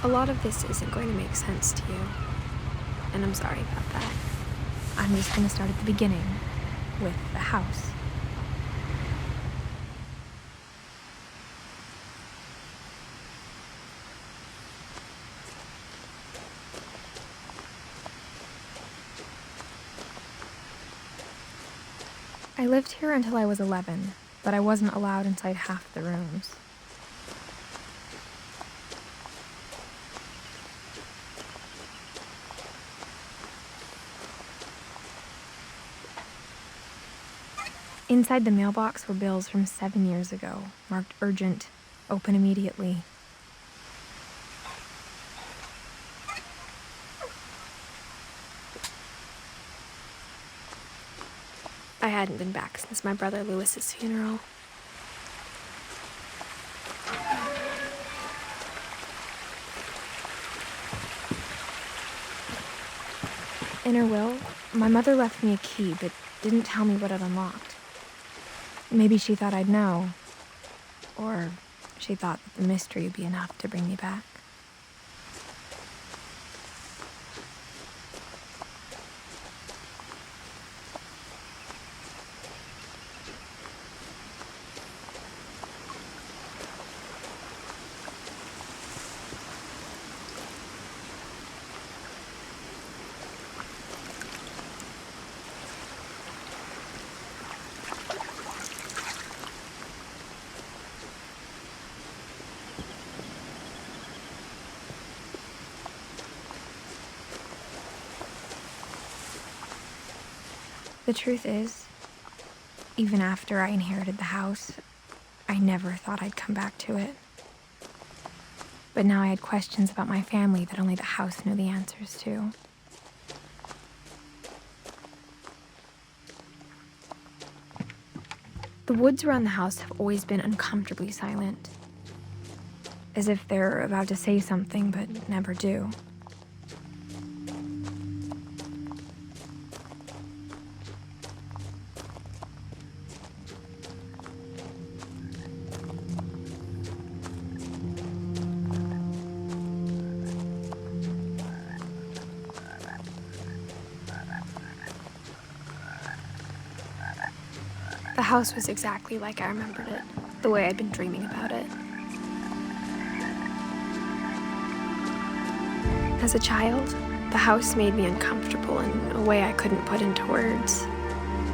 A lot of this isn't going to make sense to you, and I'm sorry about that. I'm just going to start at the beginning, with the house. I lived here until I was 11, but I wasn't allowed inside half the rooms. Inside the mailbox were bills from 7 years ago, marked urgent, open immediately. I hadn't been back since my brother Lewis's funeral. In her will, my mother left me a key, but didn't tell me what it unlocked. Maybe she thought I'd know, or she thought that the mystery would be enough to bring me back. The truth is, even after I inherited the house, I never thought I'd come back to it. But now I had questions about my family that only the house knew the answers to. The woods around the house have always been uncomfortably silent, as if they're about to say something but never do. The house was exactly like I remembered it, the way I'd been dreaming about it. As a child, the house made me uncomfortable in a way I couldn't put into words.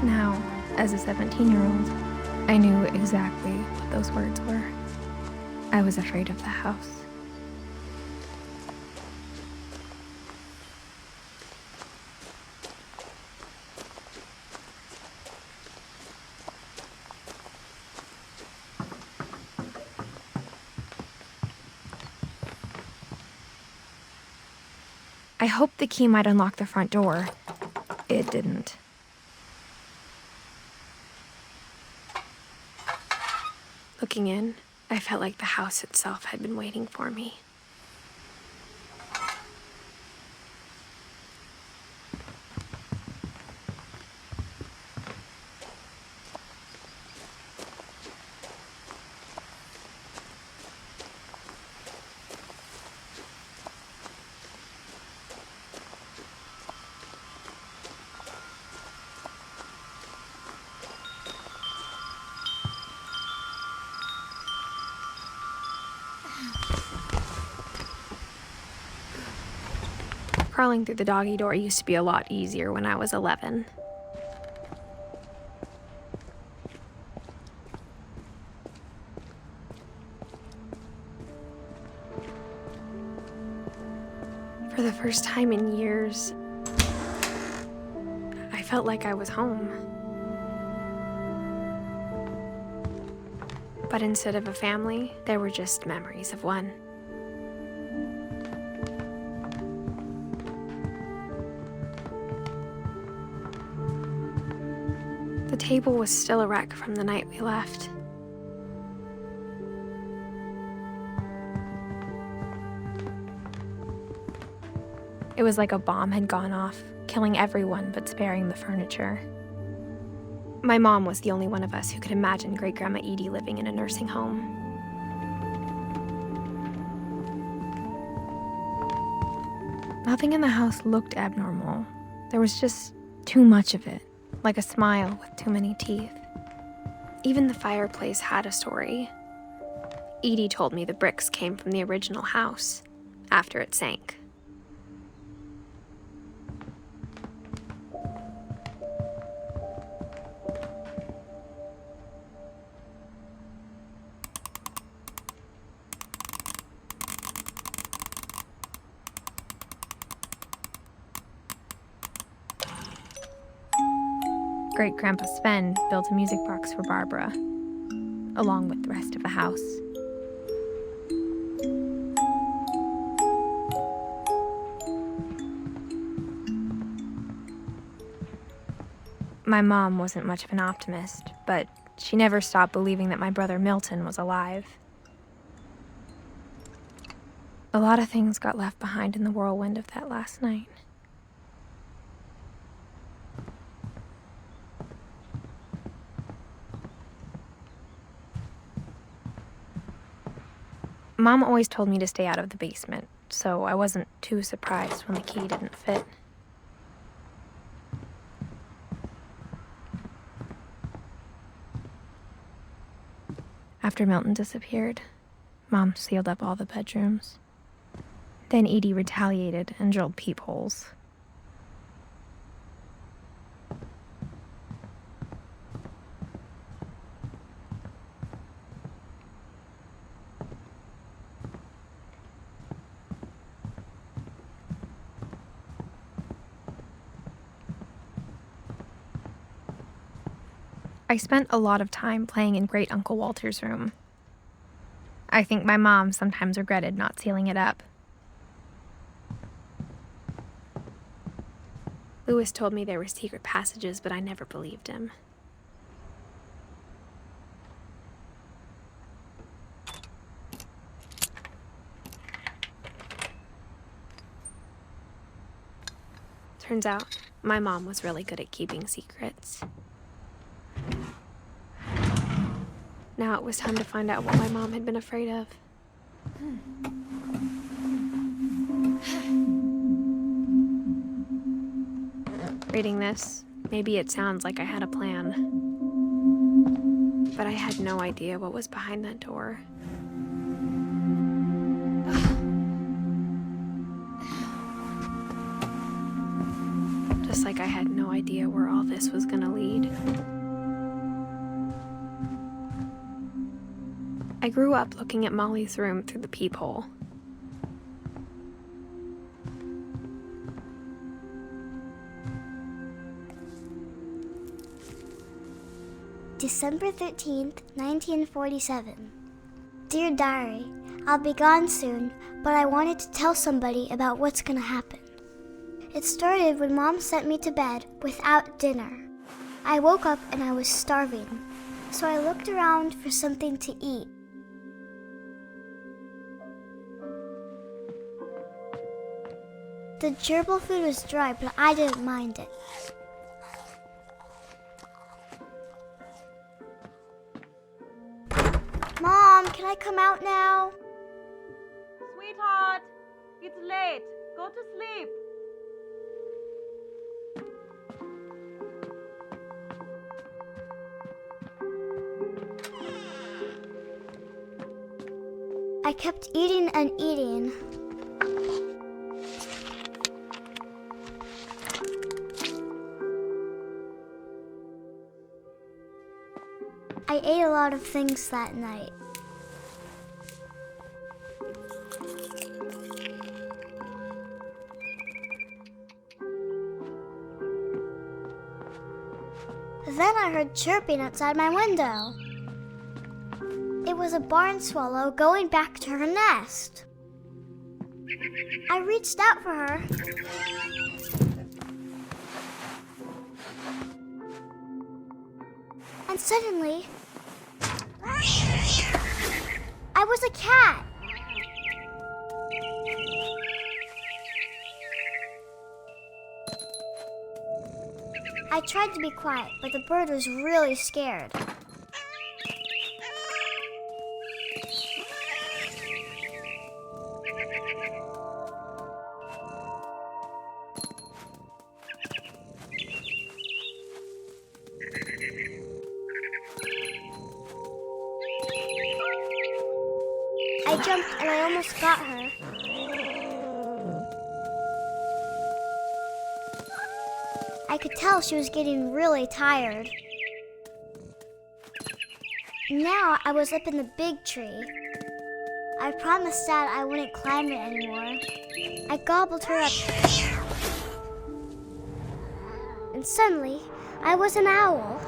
Now, as a 17-year-old, I knew exactly what those words were. I was afraid of the house. I hoped the key might unlock the front door. It didn't. Looking in, I felt like the house itself had been waiting for me. Crawling through the doggy door used to be a lot easier when I was 11. For the first time in years, I felt like I was home. But instead of a family, there were just memories of one. The table was still a wreck from the night we left. It was like a bomb had gone off, killing everyone but sparing the furniture. My mom was the only one of us who could imagine Great-Grandma Edie living in a nursing home. Nothing in the house looked abnormal. There was just too much of it, like a smile with too many teeth. Even the fireplace had a story. Edie told me the bricks came from the original house, after it sank. Great-Grandpa Sven built a music box for Barbara, along with the rest of the house. My mom wasn't much of an optimist, but she never stopped believing that my brother Milton was alive. A lot of things got left behind in the whirlwind of that last night. Mom always told me to stay out of the basement, so I wasn't too surprised when the key didn't fit. After Milton disappeared, Mom sealed up all the bedrooms. Then Edie retaliated and drilled peepholes. I spent a lot of time playing in Great Uncle Walter's room. I think my mom sometimes regretted not sealing it up. Lewis told me there were secret passages, but I never believed him. Turns out, my mom was really good at keeping secrets. Now it was time to find out what my mom had been afraid of. Reading this, maybe it sounds like I had a plan. But I had no idea what was behind that door. Just like I had no idea where all this was gonna lead. I grew up looking at Molly's room through the peephole. December 13th, 1947. Dear Diary, I'll be gone soon, but I wanted to tell somebody about what's gonna happen. It started when Mom sent me to bed without dinner. I woke up and I was starving, so I looked around for something to eat. The gerbil food was dry, but I didn't mind it. Mom, can I come out now? Sweetheart, it's late. Go to sleep. I kept eating and eating. I ate a lot of things that night. Then I heard chirping outside my window. It was a barn swallow going back to her nest. I reached out for her. And suddenly, I was a cat. I tried to be quiet, but the bird was really scared. jumped and I almost got her. I could tell she was getting really tired. Now I was up in the big tree. I promised Dad I wouldn't climb it anymore. I gobbled her up. And suddenly, I was an owl.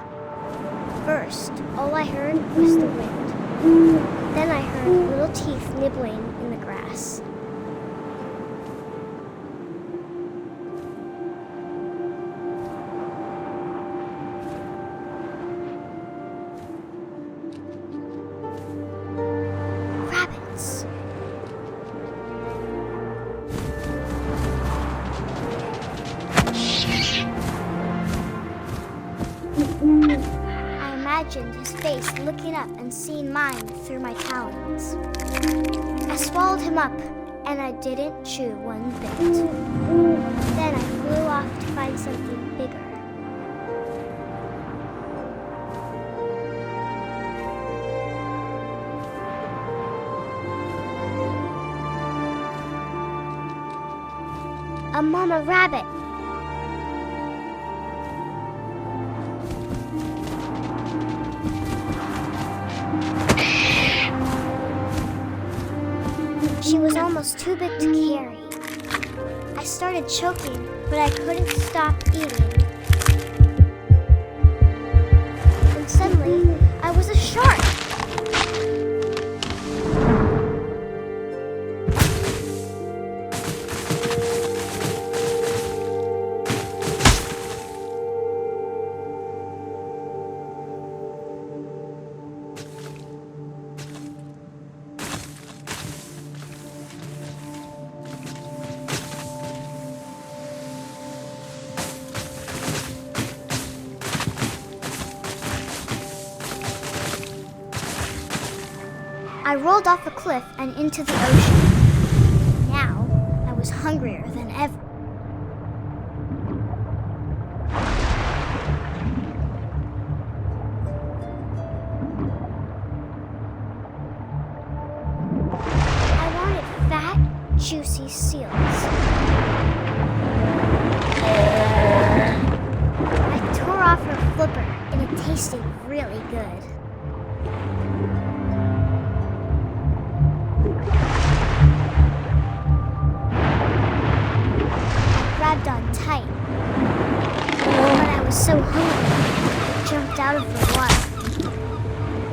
First, all I heard was the wind. Then I heard little teeth nibbling in the grass. Rabbits. I imagined his face looking up and seeing mine through my talons. I swallowed him up, and I didn't chew one bit. Then I flew off to find something bigger. A mama rabbit. She was almost too big to carry. I started choking, but I couldn't stop eating. And suddenly, I was a shark. I rolled off a cliff and into the ocean. Now, I was hungrier than ever. I wanted fat, juicy seals. I tore off her flipper, and it tasted really good. Grabbed on tight. But I was so hungry, I jumped out of the water.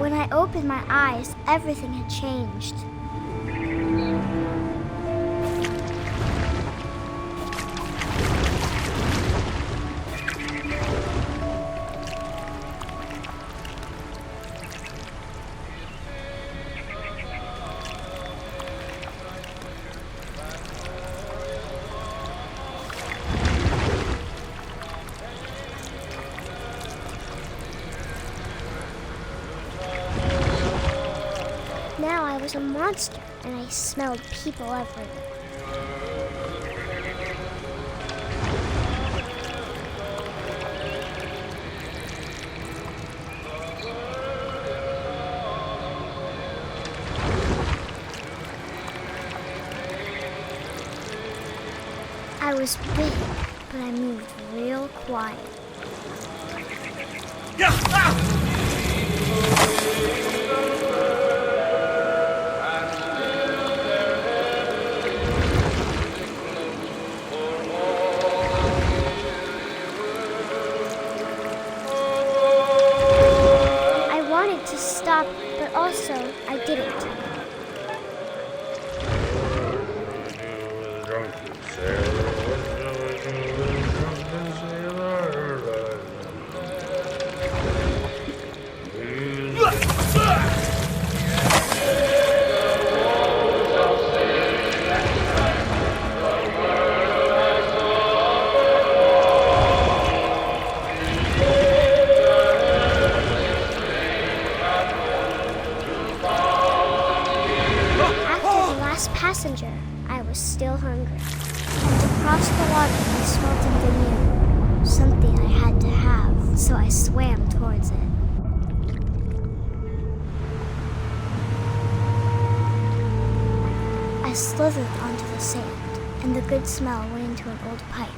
When I opened my eyes, everything had changed. Now I was a monster, and I smelled people everywhere. I was big, but I moved real quiet. I wanted to stop, but also I didn't. Passenger, I was still hungry. And across the water, I smelled something new. Something I had to have, so I swam towards it. I slithered onto the sand, and the good smell went into an old pipe.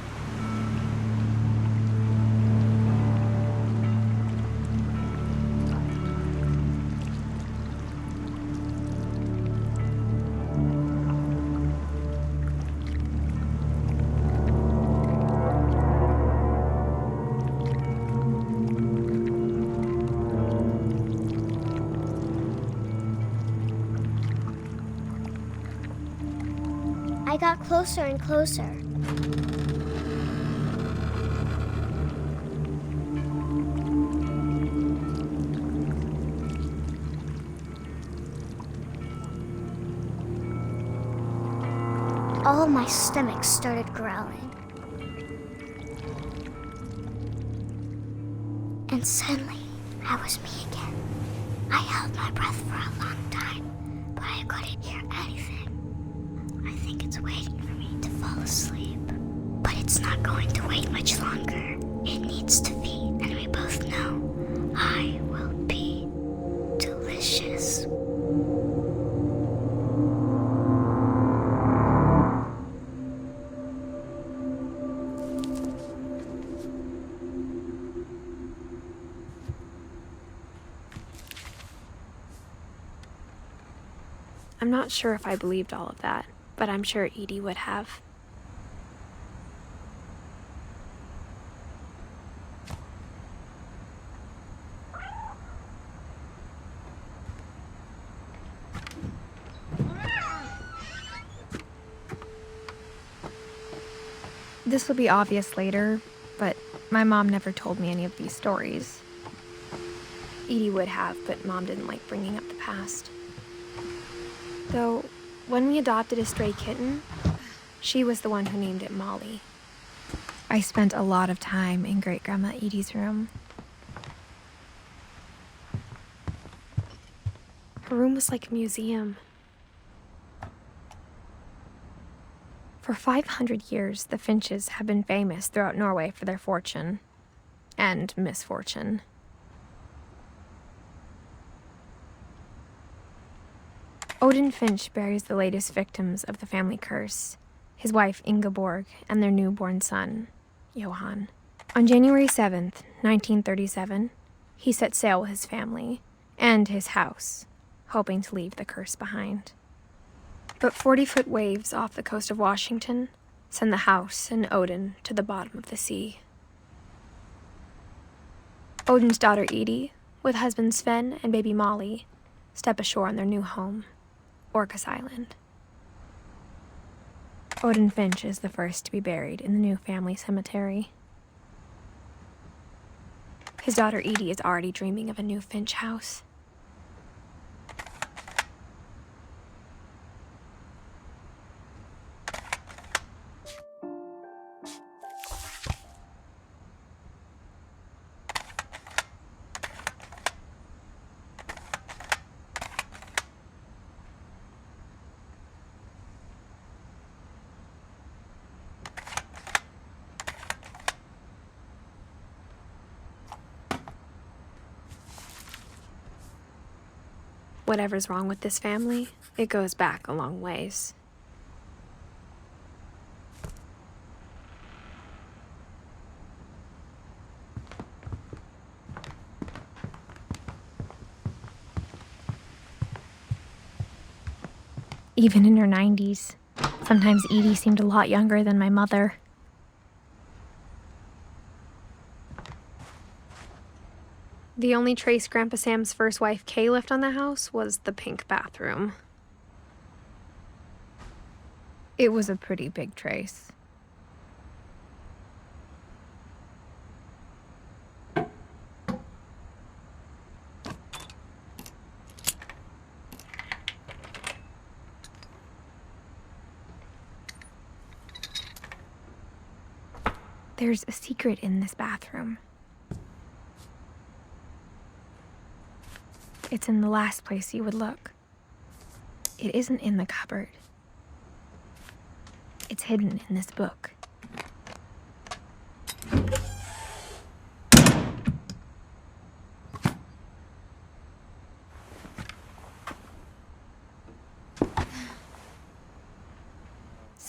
I got closer and closer. All of my stomach started growling. And suddenly, I was me again. I held my breath for a long time, but I couldn't hear anything. I think it's waiting for me to fall asleep. But it's not going to wait much longer. It needs to feed, and we both know I will be delicious. I'm not sure if I believed all of that, but I'm sure Edie would have. This will be obvious later, but my mom never told me any of these stories. Edie would have, but Mom didn't like bringing up the past. Though, when we adopted a stray kitten, she was the one who named it Molly. I spent a lot of time in Great-Grandma Edie's room. Her room was like a museum. For 500 years, the Finches have been famous throughout Norway for their fortune and misfortune. Odin Finch buries the latest victims of the family curse, his wife Ingeborg and their newborn son, Johan. On January 7th, 1937, he set sail with his family and his house, hoping to leave the curse behind. But 40-foot waves off the coast of Washington send the house and Odin to the bottom of the sea. Odin's daughter Edie, with husband Sven and baby Molly, step ashore on their new home, Orcas Island. Odin Finch is the first to be buried in the new family cemetery. His daughter Edie is already dreaming of a new Finch house. Whatever's wrong with this family, it goes back a long ways. Even in her 90s, sometimes Edie seemed a lot younger than my mother. The only trace Grandpa Sam's first wife, Kay, left on the house was the pink bathroom. It was a pretty big trace. There's a secret in this bathroom. It's in the last place you would look. It isn't in the cupboard. It's hidden in this book.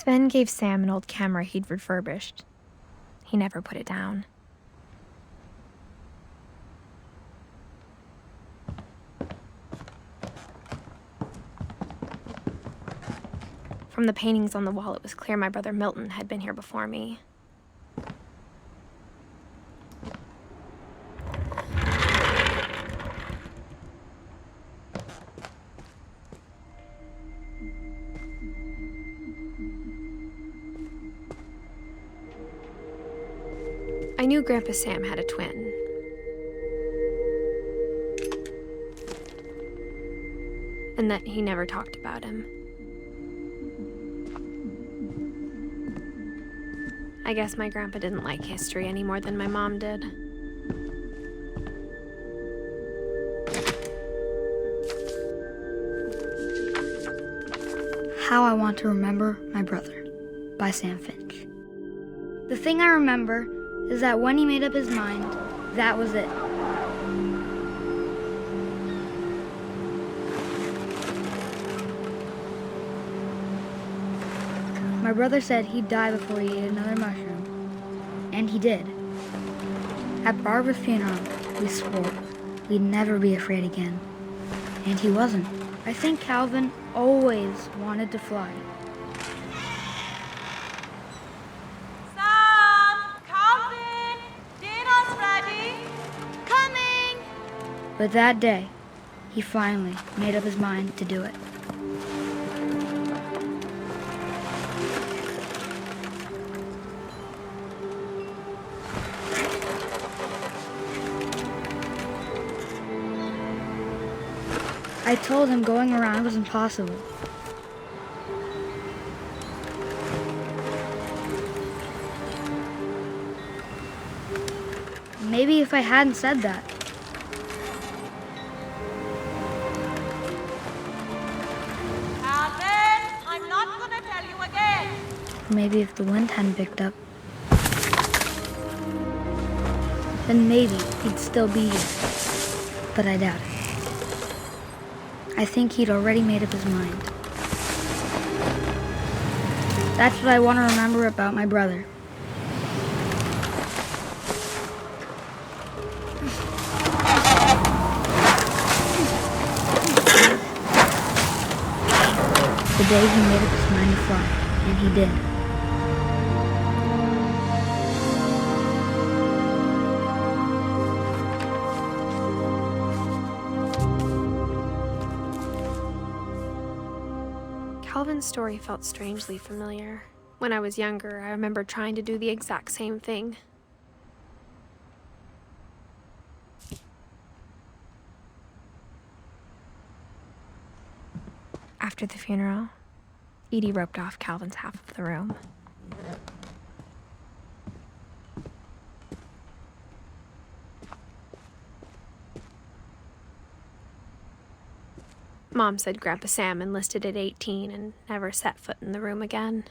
Sven gave Sam an old camera he'd refurbished. He never put it down. From the paintings on the wall, it was clear my brother Milton had been here before me. I knew Grandpa Sam had a twin. And that he never talked about him. I guess my grandpa didn't like history any more than my mom did. How I Want to Remember My Brother by Sam Finch. The thing I remember is that when he made up his mind, that was it. My brother said he'd die before he ate another mushroom. And he did. At Barbara's funeral, we swore we'd never be afraid again. And he wasn't. I think Calvin always wanted to fly. Sam! Calvin! Dinner's ready! Coming! But that day, he finally made up his mind to do it. I told him going around was impossible. Maybe if I hadn't said that. Calvin! I'm not gonna tell you again! Maybe if the wind hadn't picked up, then maybe he'd still be here. But I doubt it. I think he'd already made up his mind. That's what I want to remember about my brother. The day he made up his mind to fly, and he did. Calvin's story felt strangely familiar. When I was younger, I remember trying to do the exact same thing. After the funeral, Edie roped off Calvin's half of the room. Mom said Grandpa Sam enlisted at 18 and never set foot in the room again.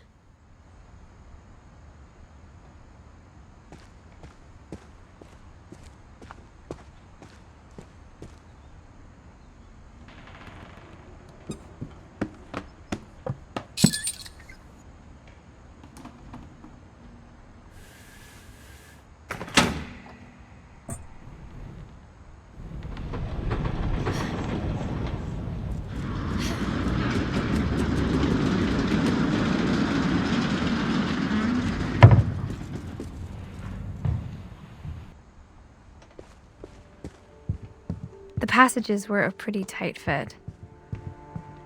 The passages were a pretty tight fit.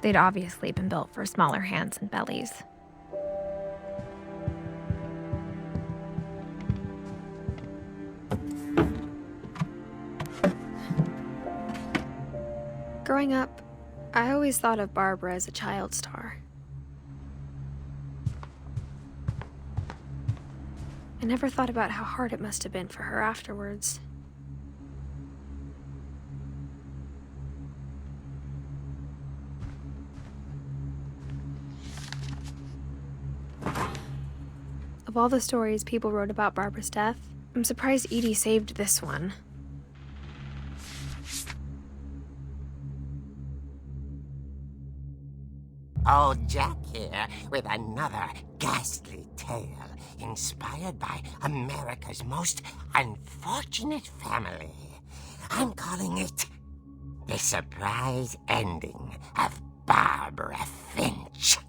They'd obviously been built for smaller hands and bellies. Growing up, I always thought of Barbara as a child star. I never thought about how hard it must have been for her afterwards. Of all the stories people wrote about Barbara's death, I'm surprised Edie saved this one. Old Jack here with another ghastly tale inspired by America's most unfortunate family. I'm calling it The Surprise Ending of Barbara Finch.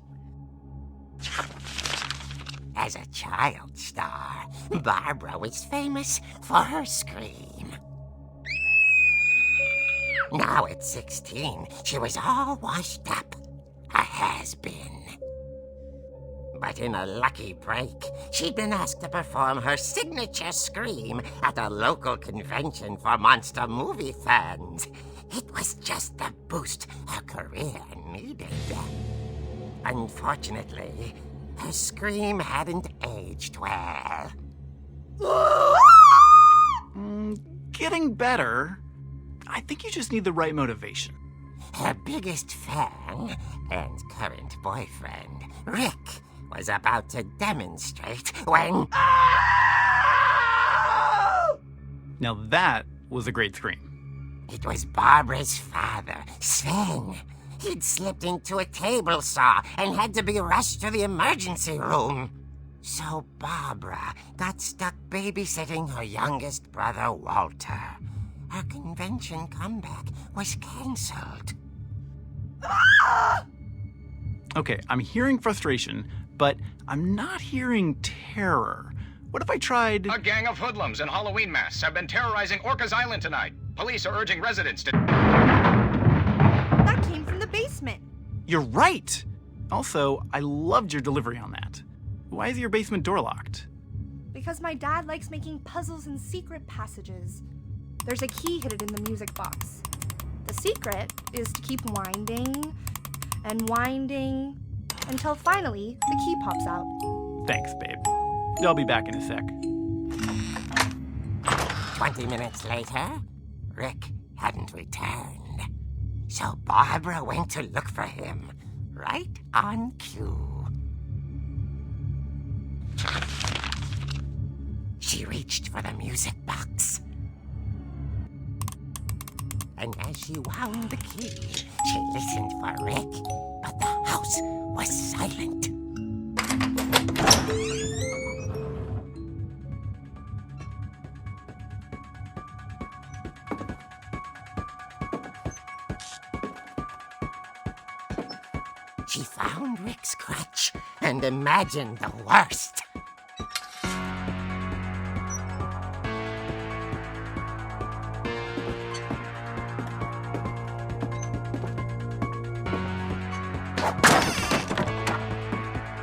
As a child star, Barbara was famous for her scream. Now at 16, she was all washed up. A has-been. But in a lucky break, she'd been asked to perform her signature scream at a local convention for monster movie fans. It was just the boost her career needed. Unfortunately, her scream hadn't aged well. Getting better. I think you just need the right motivation. Her biggest fan and current boyfriend, Rick, was about to demonstrate when... Now that was a great scream. It was Barbara's father, Sven. He'd slipped into a table saw and had to be rushed to the emergency room. So Barbara got stuck babysitting her youngest brother, Walter. Her convention comeback was cancelled. Okay, I'm hearing frustration, but I'm not hearing terror. What if I tried... A gang of hoodlums in Halloween masks have been terrorizing Orcas Island tonight. Police are urging residents to... That came from the basement. You're right! Also, I loved your delivery on that. Why is your basement door locked? Because my dad likes making puzzles and secret passages. There's a key hidden in the music box. The secret is to keep winding and winding until finally the key pops out. Thanks, babe. I'll be back in a sec. 20 minutes later, Rick hadn't returned. So Barbara went to look for him, right on cue. She reached for the music box. And as she wound the key, she listened for Rick, but the house was silent. She found Rick's crutch and imagined the worst.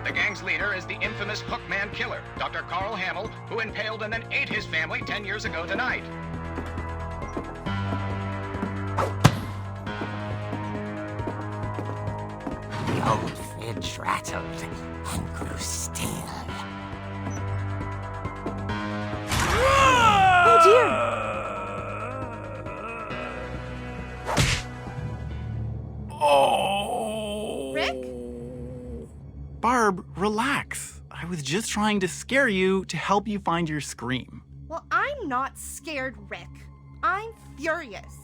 The gang's leader is the infamous Hookman killer, Dr. Carl Hamill, who impaled and then ate his family 10 years ago tonight. The old fridge rattled and grew still. Oh dear! Oh! Rick? Barb, relax. I was just trying to scare you to help you find your scream. Well, I'm not scared, Rick. I'm furious.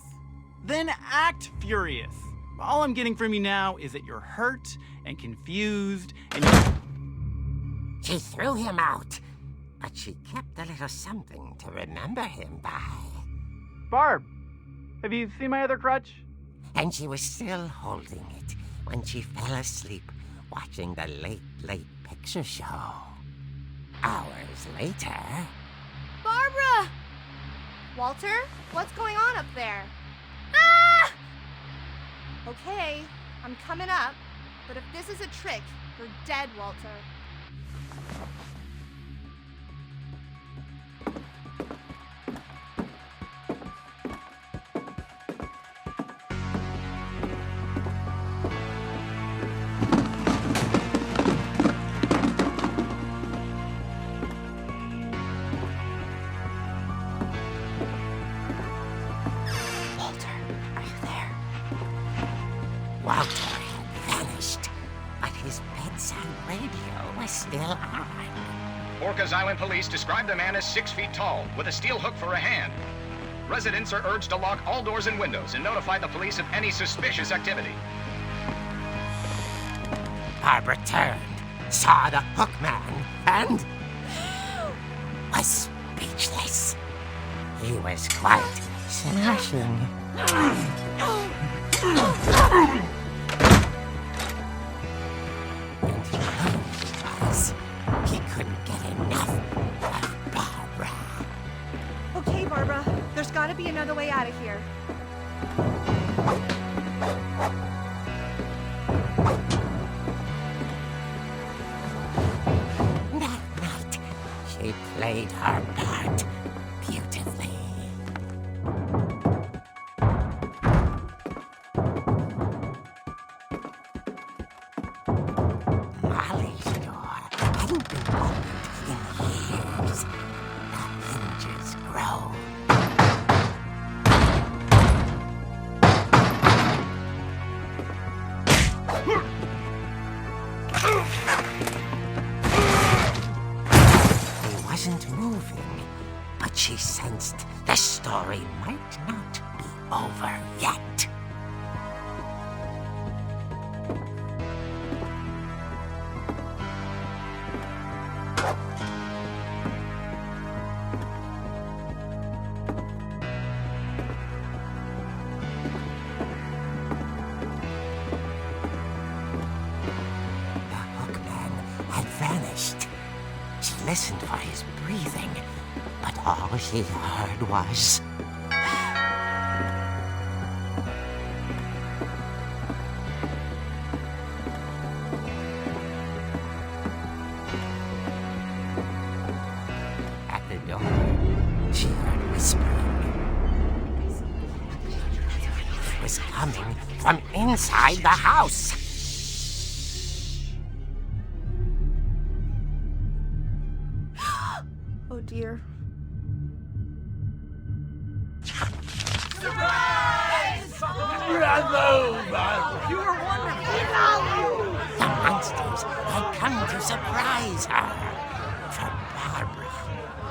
Then act furious. All I'm getting from you now is that you're hurt and confused and She threw him out, but she kept a little something to remember him by. Barb, have you seen my other crutch? And she was still holding it when she fell asleep watching the late picture show. Hours later... Barbara! Walter, what's going on up there? Ah! Okay, I'm coming up, but if this is a trick, you're dead, Walter. Walter had vanished, but his bedside radio was still on. Orcas Island police describe the man as 6 feet tall, with a steel hook for a hand. Residents are urged to lock all doors and windows and notify the police of any suspicious activity. Barbara turned, saw the hookman, and was speechless. He was quite smashing. And he was. He couldn't get enough of Barbara. Okay, Barbara, there's gotta be another way out of here. That night, she played her part beautifully. Molly's door hadn't been opened in years. The hinges grow. He wasn't moving, but she sensed the story might not be over yet. The hookman had vanished. She listened for his breathing, but all she heard was... At the door, she heard whispering. It was coming from inside the house. Oh dear. The monsters had come to surprise her. For Barbara,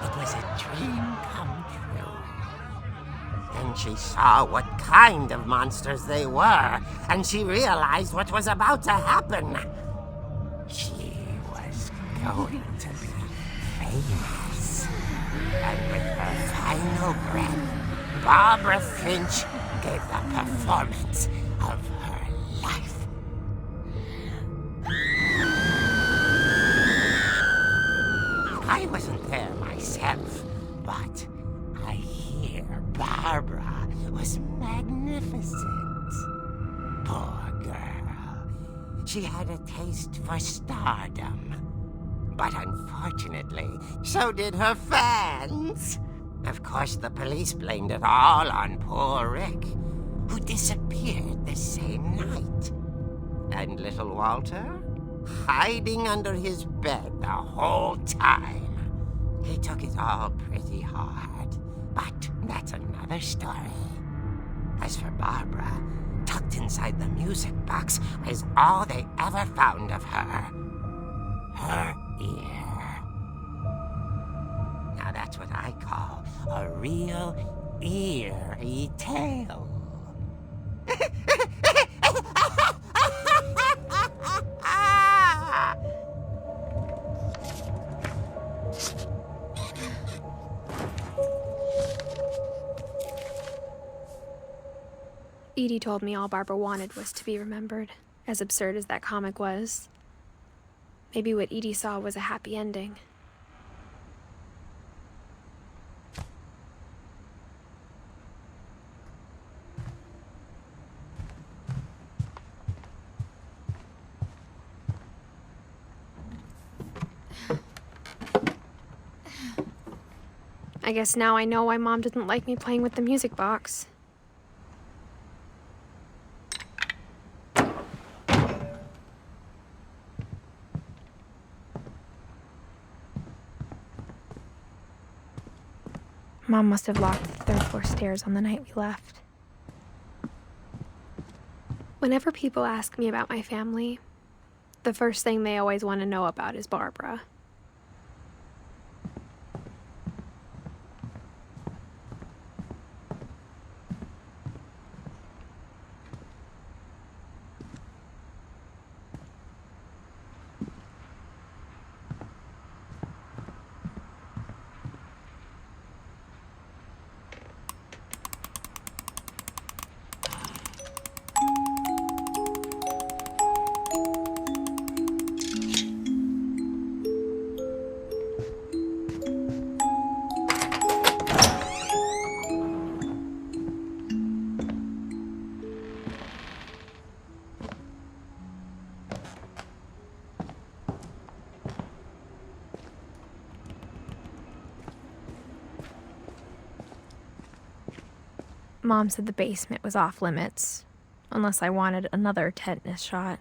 it was a dream come true. Then she saw what kind of monsters they were, and she realized what was about to happen. She was going to be famous. And with her final breath, Barbara Finch gave the performance of her life. I wasn't there myself, but I hear Barbara was magnificent. Poor girl. She had a taste for stardom. But unfortunately, so did her fans. Of course, the police blamed it all on poor Rick, who disappeared the same night. And little Walter? Hiding under his bed the whole time. He took it all pretty hard, but that's another story. As for Barbara, tucked inside the music box was all they ever found of her. Her ear. Now that's what I call a real eerie tale. Edie told me all Barbara wanted was to be remembered, as absurd as that comic was. Maybe what Edie saw was a happy ending. I guess now I know why Mom didn't like me playing with the music box. Mom must have locked the third floor stairs on the night we left. Whenever people ask me about my family, the first thing they always want to know about is Barbara. Mom said the basement was off limits, unless I wanted another tetanus shot.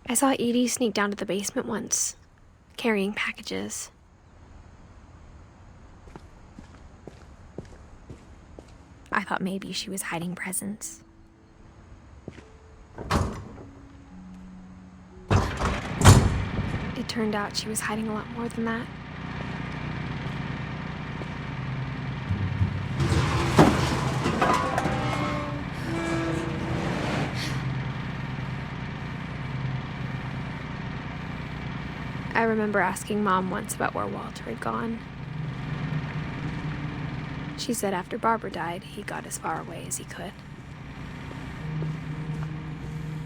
I saw Edie sneak down to the basement once, carrying packages. I thought maybe she was hiding presents. It turned out she was hiding a lot more than that. I remember asking Mom once about where Walter had gone. She said after Barbara died, he got as far away as he could.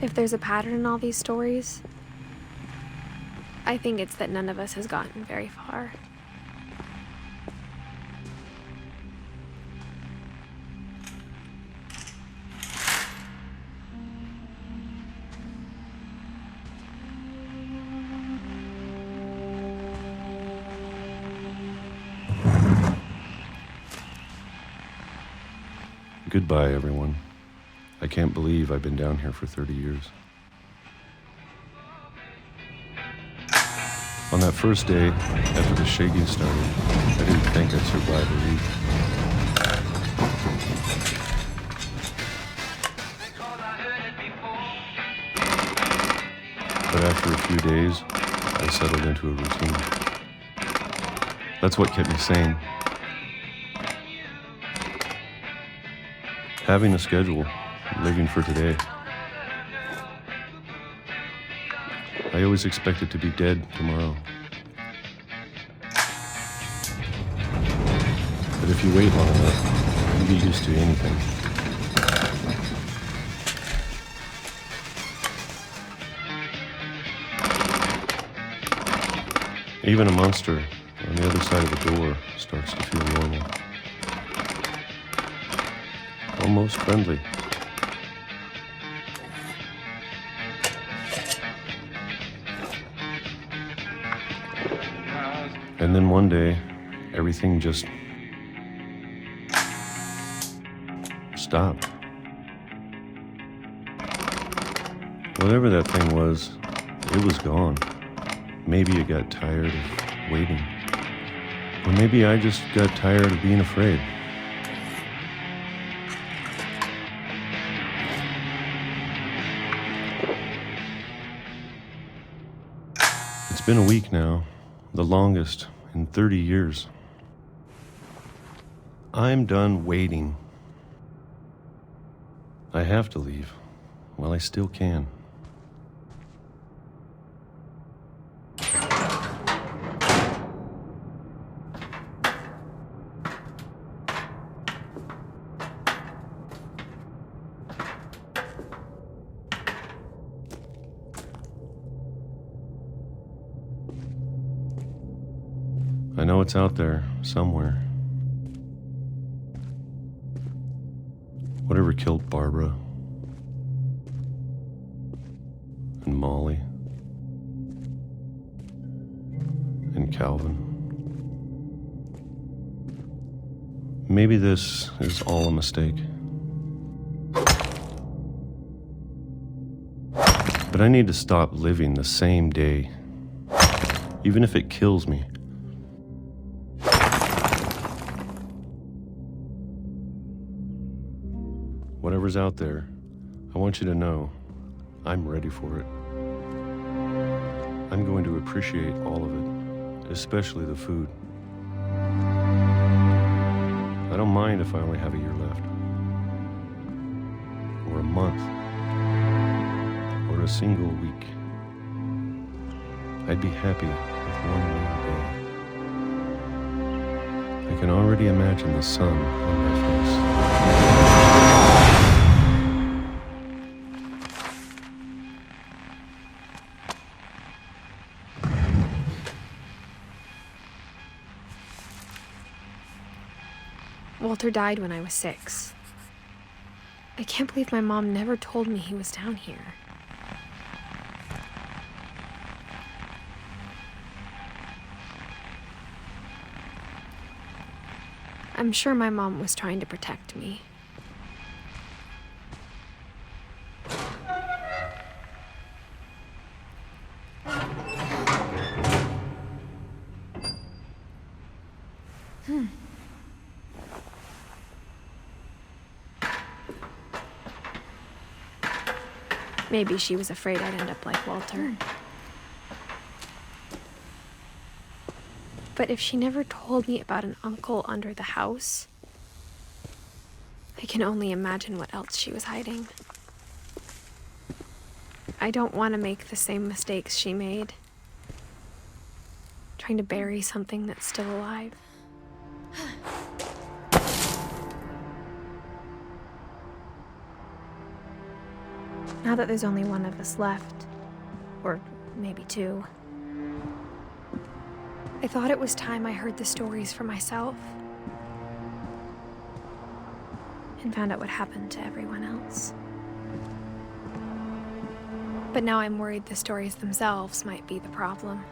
If there's a pattern in all these stories, I think it's that none of us has gotten very far. Goodbye, everyone. I can't believe I've been down here for 30 years. On that first day, after the shaking started, I didn't think I'd survive a week. But after a few days, I settled into a routine. That's what kept me sane. Having a schedule, living for today. I always expected to be dead tomorrow. But if you wait long enough, you get used to anything. Even a monster on the other side of the door starts to feel normal. Almost friendly. And then one day, everything just stopped. Whatever that thing was, it was gone. Maybe it got tired of waiting. Or maybe I just got tired of being afraid. It's been a week now, the longest in 30 years. I'm done waiting. I have to leave while I still can. I know it's out there, somewhere. Whatever killed Barbara and Molly and Calvin. Maybe this is all a mistake. But I need to stop living the same day, even if it kills me. Whatever's out there, I want you to know I'm ready for it. I'm going to appreciate all of it, especially the food. I don't mind if I only have a year left, or a month, or a single week. I'd be happy with one more day. I can already imagine the sun on my face. Walter died when I was 6. I can't believe my mom never told me he was down here. I'm sure my mom was trying to protect me. Maybe she was afraid I'd end up like Walter. But if she never told me about an uncle under the house, I can only imagine what else she was hiding. I don't want to make the same mistakes she made, trying to bury something that's still alive. Now that there's only one of us left, or maybe two, I thought it was time I heard the stories for myself and found out what happened to everyone else. But now I'm worried the stories themselves might be the problem.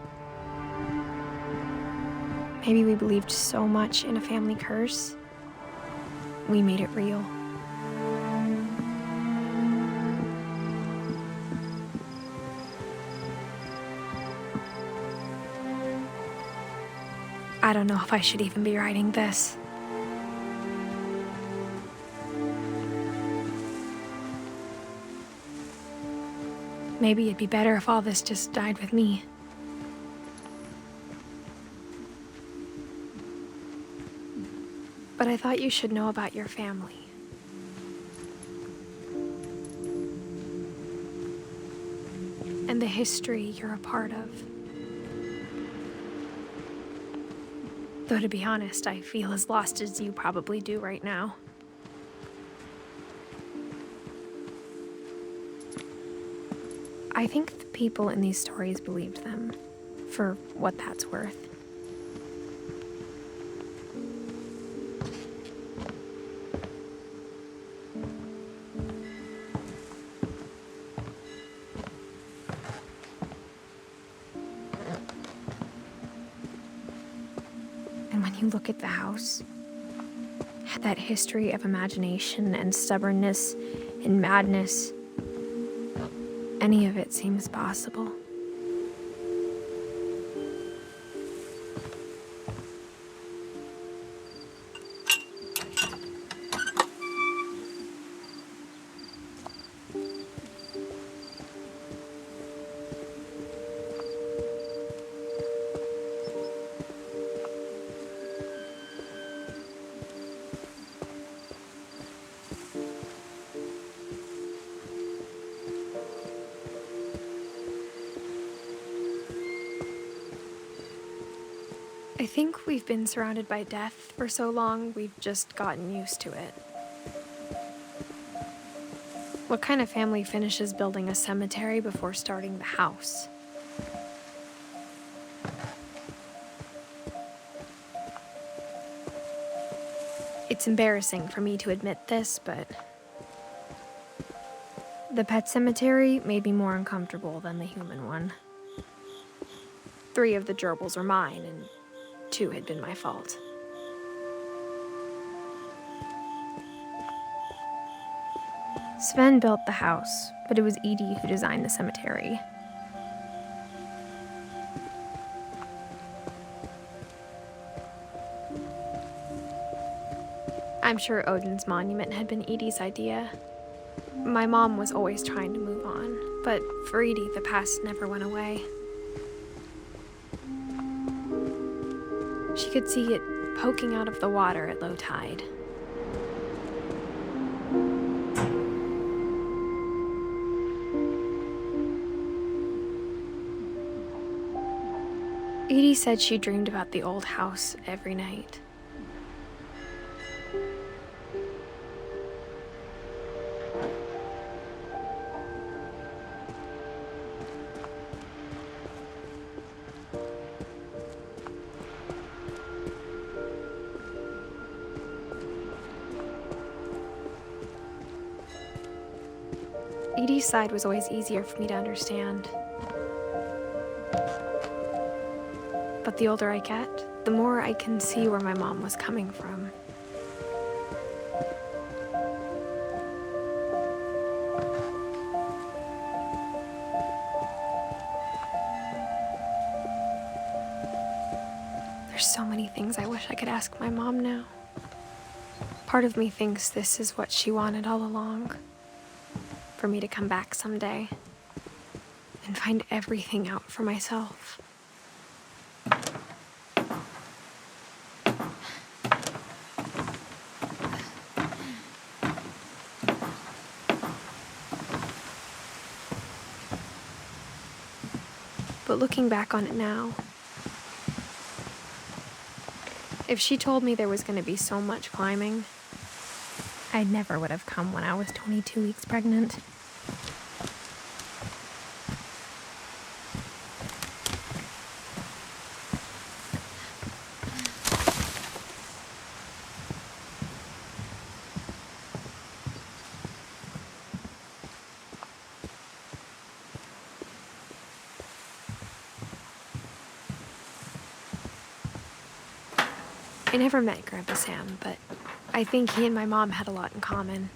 Maybe we believed so much in a family curse, we made it real. I don't know if I should even be writing this. Maybe it'd be better if all this just died with me. But I thought you should know about your family. And the history you're a part of. Though to be honest, I feel as lost as you probably do right now. I think the people in these stories believed them, for what that's worth. And when you look at the house, that history of imagination and stubbornness and madness, any of it seems possible. I think we've been surrounded by death for so long, we've just gotten used to it. What kind of family finishes building a cemetery before starting the house? It's embarrassing for me to admit this, but the pet cemetery made me more uncomfortable than the human one. 3 of the gerbils are mine, and 2 had been my fault. Sven built the house, but it was Edith who designed the cemetery. I'm sure Odin's monument had been Edith's idea. My mom was always trying to move on, but for Edith, the past never went away. She could see it poking out of the water at low tide. Edie said she dreamed about the old house every night. Edie's side was always easier for me to understand. But the older I get, the more I can see where my mom was coming from. There's so many things I wish I could ask my mom now. Part of me thinks this is what she wanted all along. For me to come back someday and find everything out for myself. But looking back on it now, if she told me there was going to be so much climbing, I never would have come when I was 22 weeks pregnant. I never met Grandpa Sam, but I think he and my mom had a lot in common.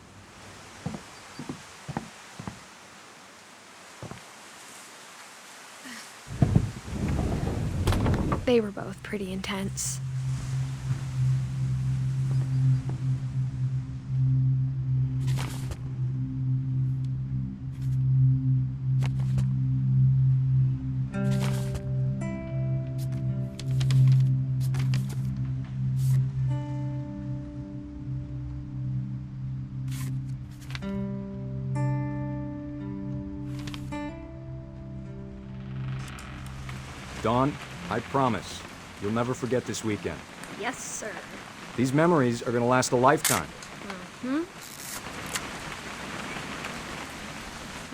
They were both pretty intense. Dawn, I promise, you'll never forget this weekend. Yes, sir. These memories are gonna last a lifetime. Am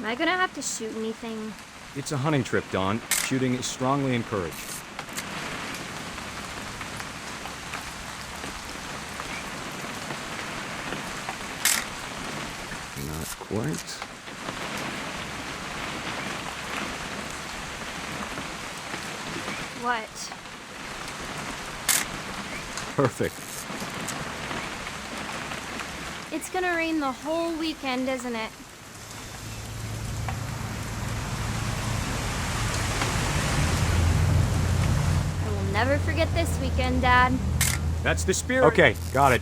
I gonna have to shoot anything? It's a hunting trip, Dawn. Shooting is strongly encouraged. Not quite. What? Perfect. It's gonna rain the whole weekend, isn't it? I will never forget this weekend, Dad. That's the spirit. Okay, got it.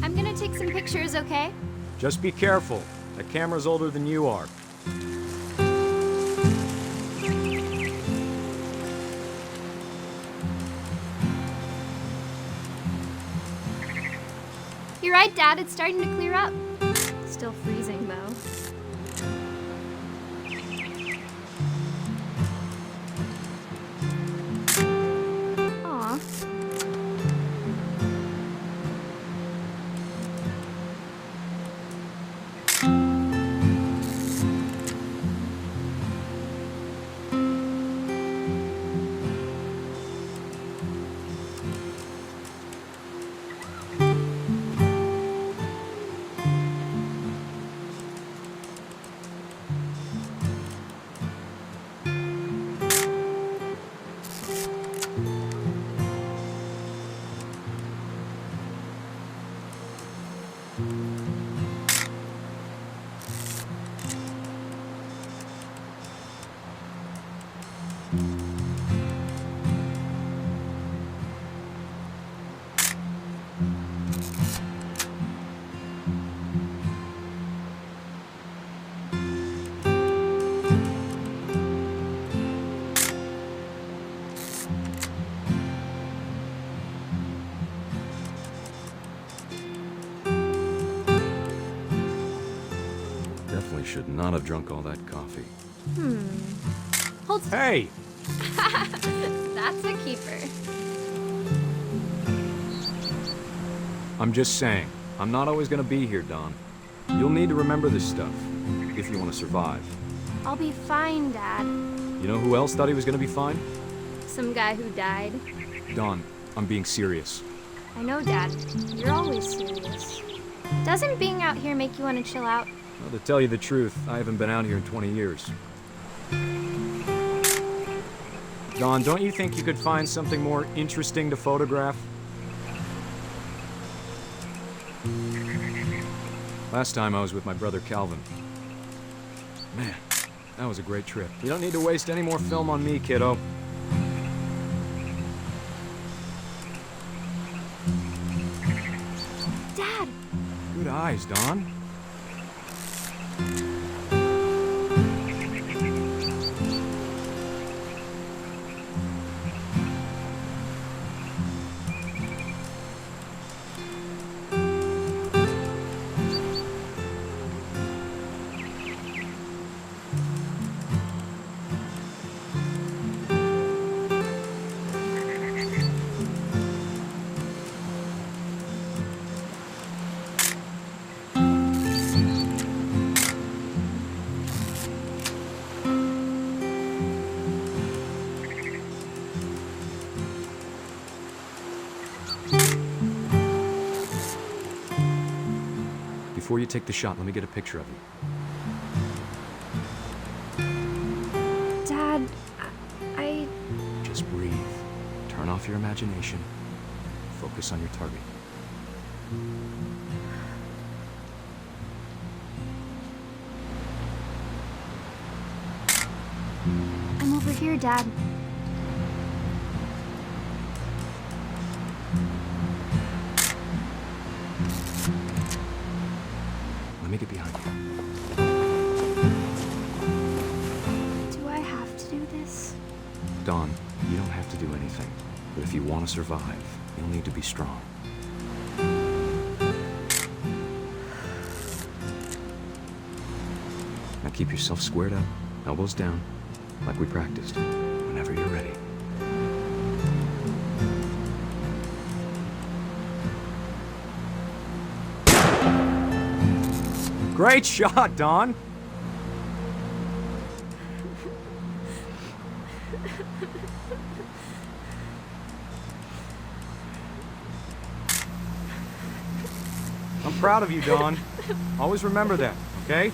I'm gonna take some pictures, okay? Just be careful. That camera's older than you are. You're right, Dad. It's starting to clear up. Still freezing, though. Aw. Definitely should not have drunk all that coffee. Hold. Hey! That's a keeper. I'm just saying, I'm not always gonna be here, Dawn. You'll need to remember this stuff, if you want to survive. I'll be fine, Dad. You know who else thought he was gonna be fine? Some guy who died. Dawn, I'm being serious. I know, Dad. You're always serious. Doesn't being out here make you want to chill out? Well, to tell you the truth, I haven't been out here in 20 years. Dawn, don't you think you could find something more interesting to photograph? Last time I was with my brother Calvin. Man, that was a great trip. You don't need to waste any more film on me, kiddo. eyes, Don. Before you take the shot, let me get a picture of you. Dad, I... Just breathe. Turn off your imagination. Focus on your target. I'm over here, Dad. Let me get behind you. do I have to do this? Dawn, you don't have to do anything. But if you want to survive, you'll need to be strong. Now keep yourself squared up, elbows down, like we practiced, whenever you're ready. Great shot, Dawn! I'm proud of you, Dawn. Always remember that, okay?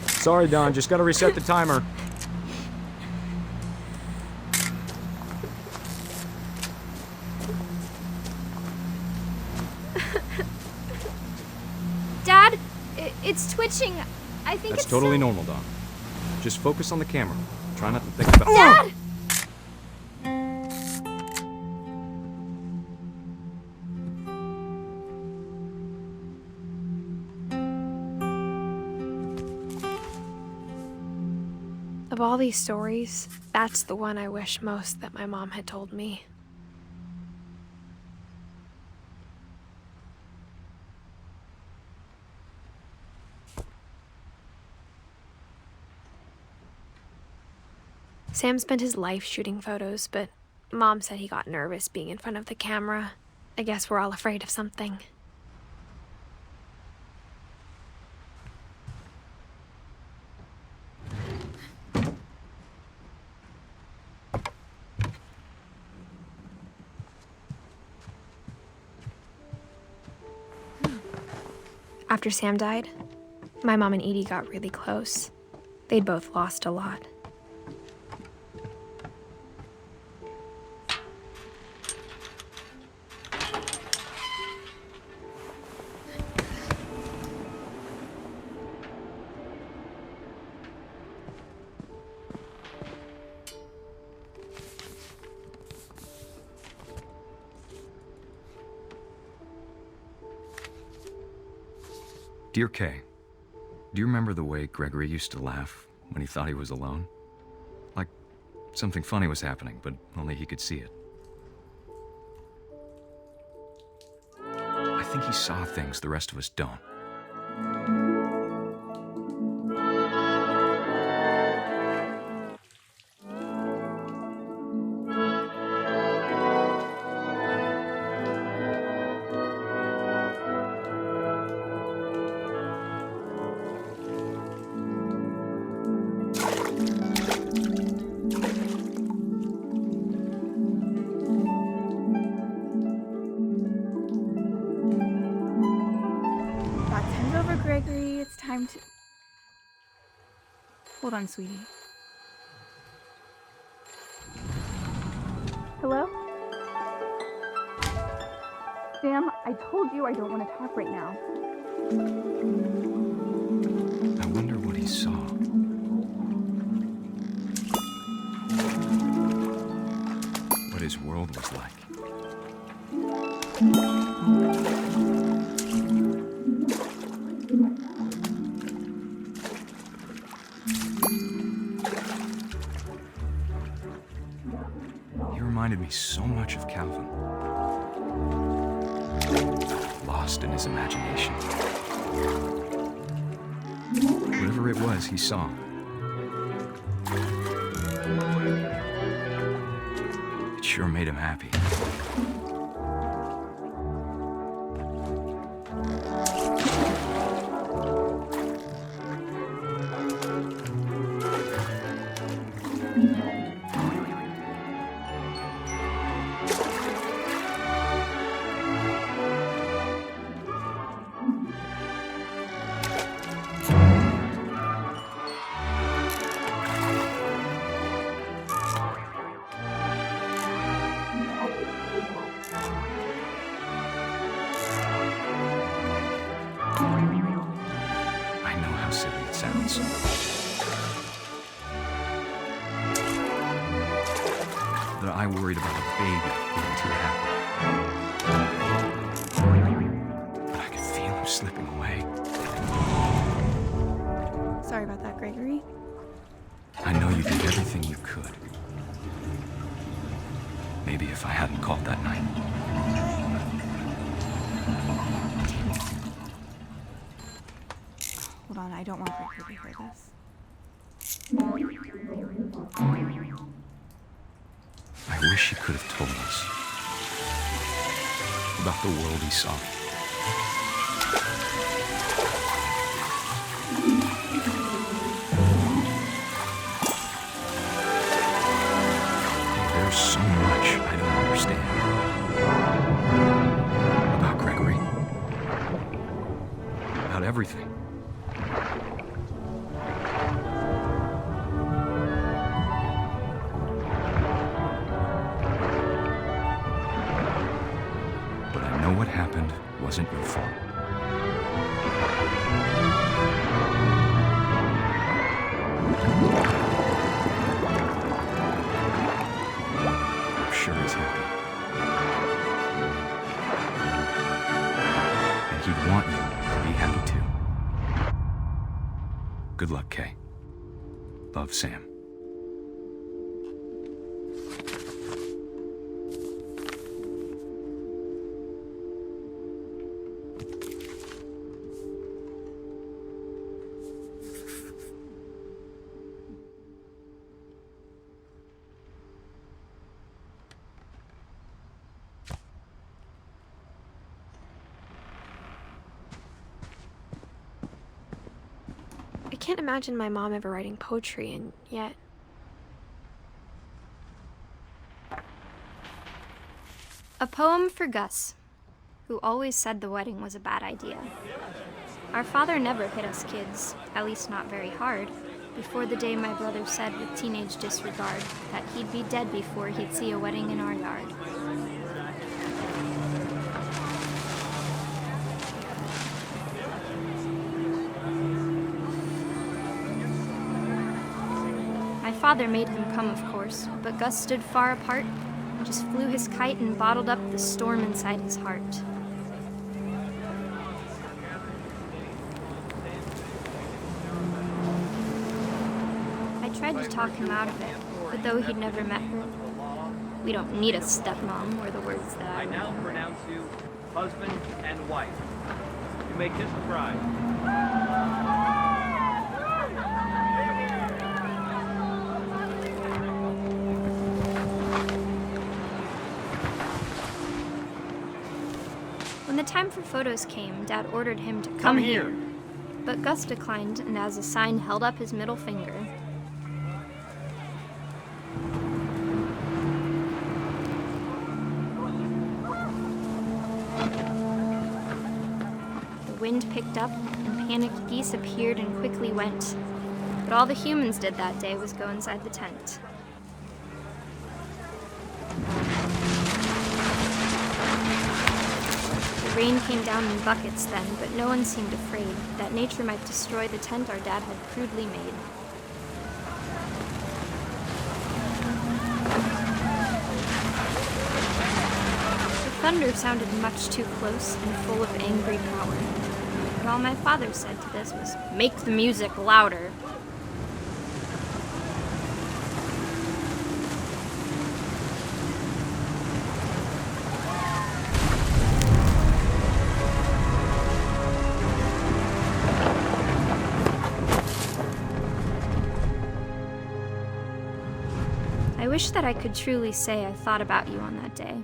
Sorry, Dawn, just gotta reset the timer. Dad, it's twitching. I think That's it's totally so... normal, Dawn. Just focus on the camera. Try not to think about... Dad! Of all these stories, that's the one I wish most that my mom had told me. Sam spent his life shooting photos, but Mom said he got nervous being in front of the camera. I guess we're all afraid of something. After Sam died, my mom and Edie got really close. They'd both lost a lot. Dear Kay, do you remember the way Gregory used to laugh when he thought he was alone? Like something funny was happening, but only he could see it. I think he saw things the rest of us don't. Gregory, it's time to... Hold on, sweetie. Hello? Sam, I told you I don't want to talk right now. I wonder what he saw. his world was like. He reminded me so much of Calvin. Lost in his imagination. Whatever it was he saw. It sure made him happy. I know how silly it sounds. That I worried about a baby being too happy. But I could feel him slipping away. Sorry about that, Gregory. I know you did everything you could. Maybe if I hadn't called that night. Hold on, I don't want Gregory to hear this. I wish he could have told us about the world he saw. There's so much I don't understand about Gregory, about everything. But I know what happened wasn't your fault. I'm sure he's happy. And he'd want you to be happy too. Good luck, Kay. Love, Sam. I can't imagine my mom ever writing poetry, and yet... A poem for Gus, who always said the wedding was a bad idea. Our father never hit us kids, at least not very hard, before the day my brother said with teenage disregard that he'd be dead before he'd see a wedding in our yard. My father made him come, of course, but Gus stood far apart, just flew his kite and bottled up the storm inside his heart. I tried to talk him out of it, but though he'd never met her, "We don't need a stepmom," were the words that I now pronounce you husband and wife. You may kiss the bride. When the time for photos came, Dad ordered him to come here. But Gus declined, and as a sign held up his middle finger. The wind picked up, and panicked geese appeared and quickly went. But all the humans did that day was go inside the tent. The rain came down in buckets then, but no one seemed afraid that nature might destroy the tent our dad had crudely made. thunder sounded much too close and full of angry power. But all my father said to this was, "Make the music louder." I wish that I could truly say I thought about you on that day.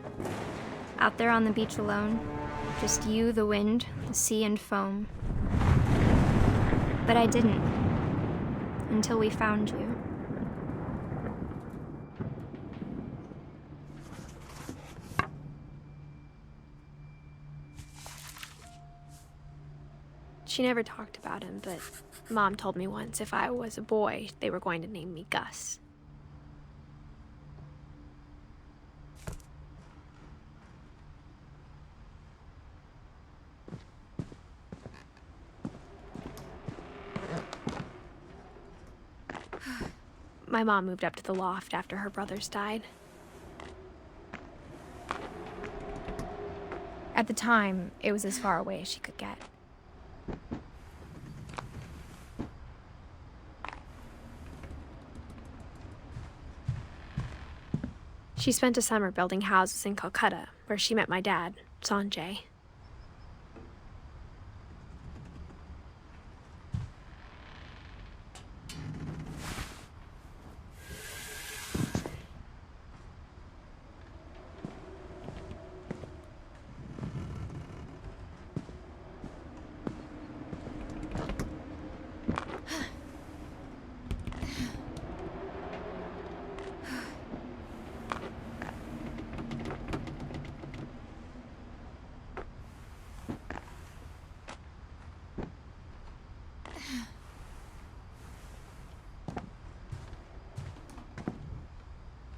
Out there on the beach alone, just you, the wind, the sea, and foam. But I didn't, until we found you. She never talked about him, but Mom told me once if I was a boy, they were going to name me Gus. My mom moved up to the loft after her brothers died. At the time, it was as far away as she could get. She spent a summer building houses in Calcutta, where she met my dad, Sanjay.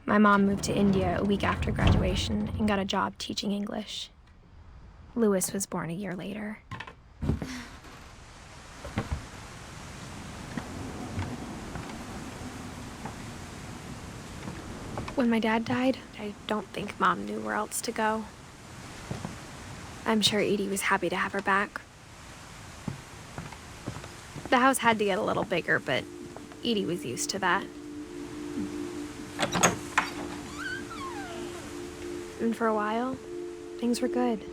My mom moved to India a week after graduation and got a job teaching English. Lewis was born a year later. When my dad died, I don't think Mom knew where else to go. I'm sure Edie was happy to have her back. The house had to get a little bigger, but Edie was used to that. And for a while, things were good,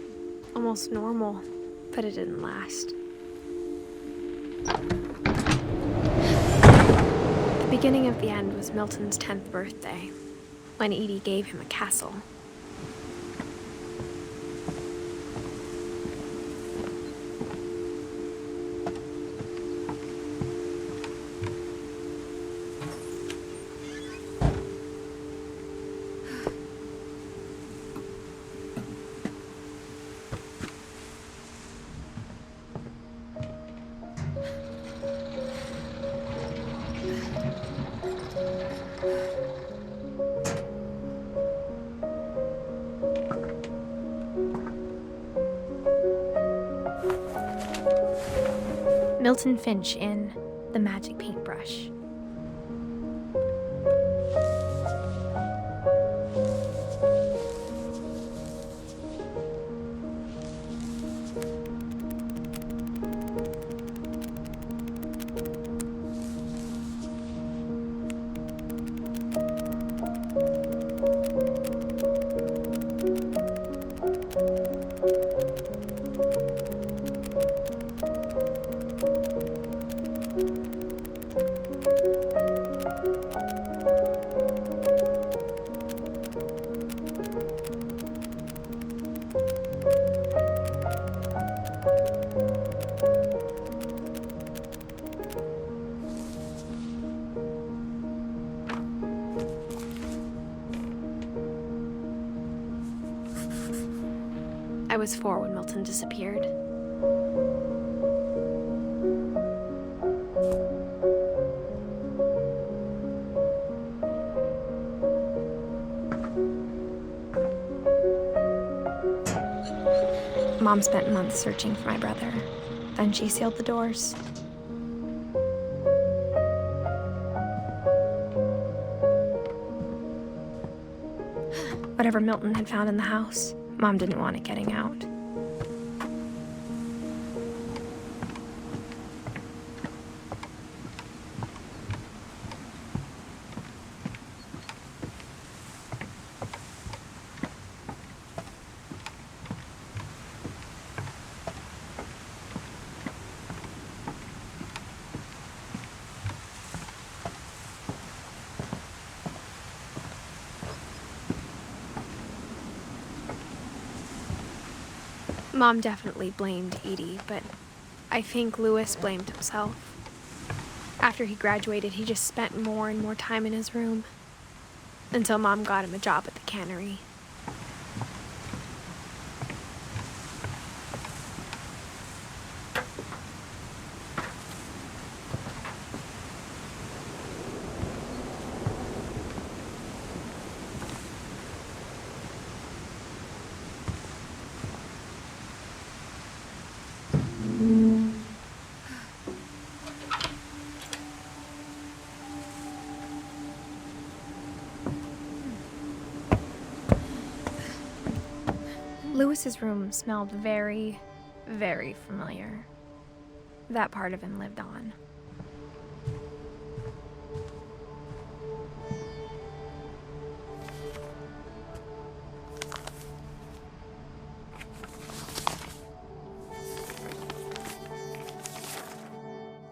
almost normal, but it didn't last. The beginning of the end was Milton's 10th birthday, when Edie gave him a castle. Milton Finch in The Magic Paintbrush. I was 4 when Milton disappeared. Mom spent months searching for my brother. Then she sealed the doors. Whatever Milton had found in the house, Mom didn't want it getting out. Mom definitely blamed Edie, but I think Louis blamed himself. After he graduated, he just spent more and more time in his room, until Mom got him a job at the cannery. Louis's room smelled very, very familiar. That part of him lived on.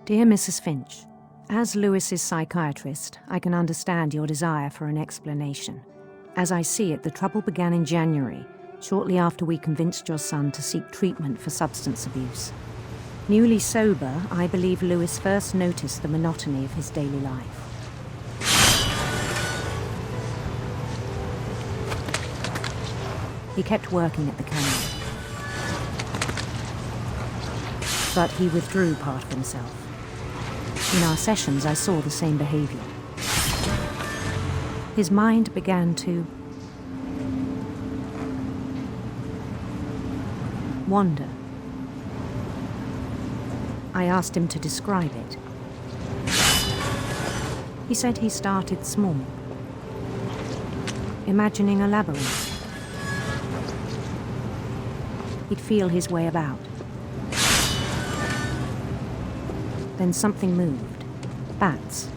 Dear Mrs. Finch, as Louis's psychiatrist, I can understand your desire for an explanation. As I see it, the trouble began in January, shortly after we convinced your son to seek treatment for substance abuse. Newly sober, I believe Louis first noticed the monotony of his daily life. He kept working at the cannery, but he withdrew part of himself. In our sessions, I saw the same behavior. His mind began to wander. I asked him to describe it. He said he started small, imagining a labyrinth. He'd feel his way about. Then something moved. Bats.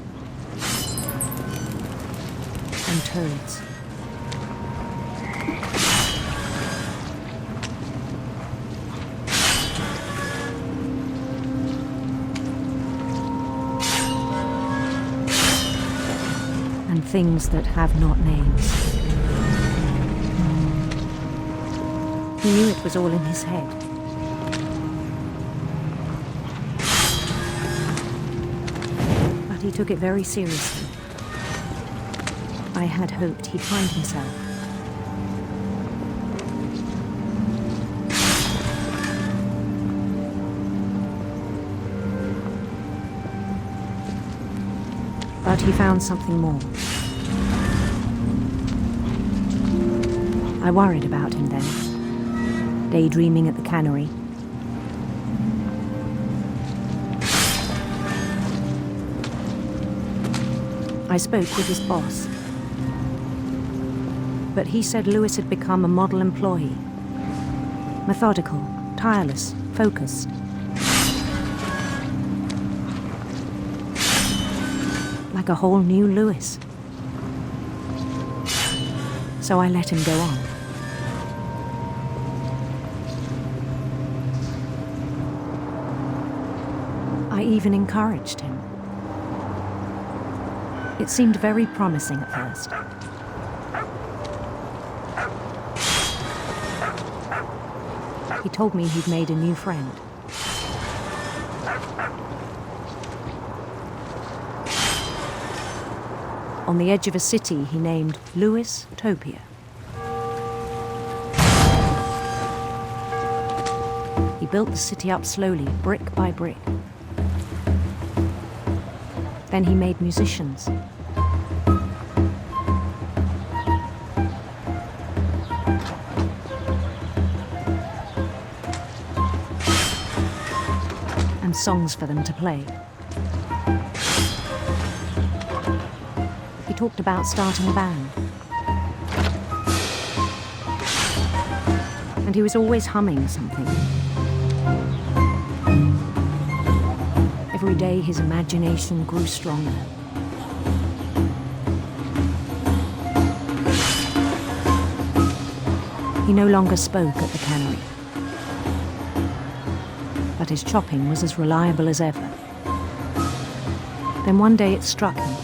And toads. And things that have not names. He knew it was all in his head. But he took it very seriously. I had hoped he'd find himself. But he found something more. I worried about him then, daydreaming at the cannery. I spoke with his boss, but he said Louis had become a model employee. Methodical, tireless, focused. Like a whole new Louis. So I let him go on. I even encouraged him. It seemed very promising at first. He told me he'd made a new friend. On the edge of a city he named Louis Topia. He built the city up slowly, brick by brick. Then he made musicians. And songs for them to play. He talked about starting a band. and he was always humming something. Every day his imagination grew stronger. He no longer spoke at the cannery, but his chopping was as reliable as ever. Then one day it struck him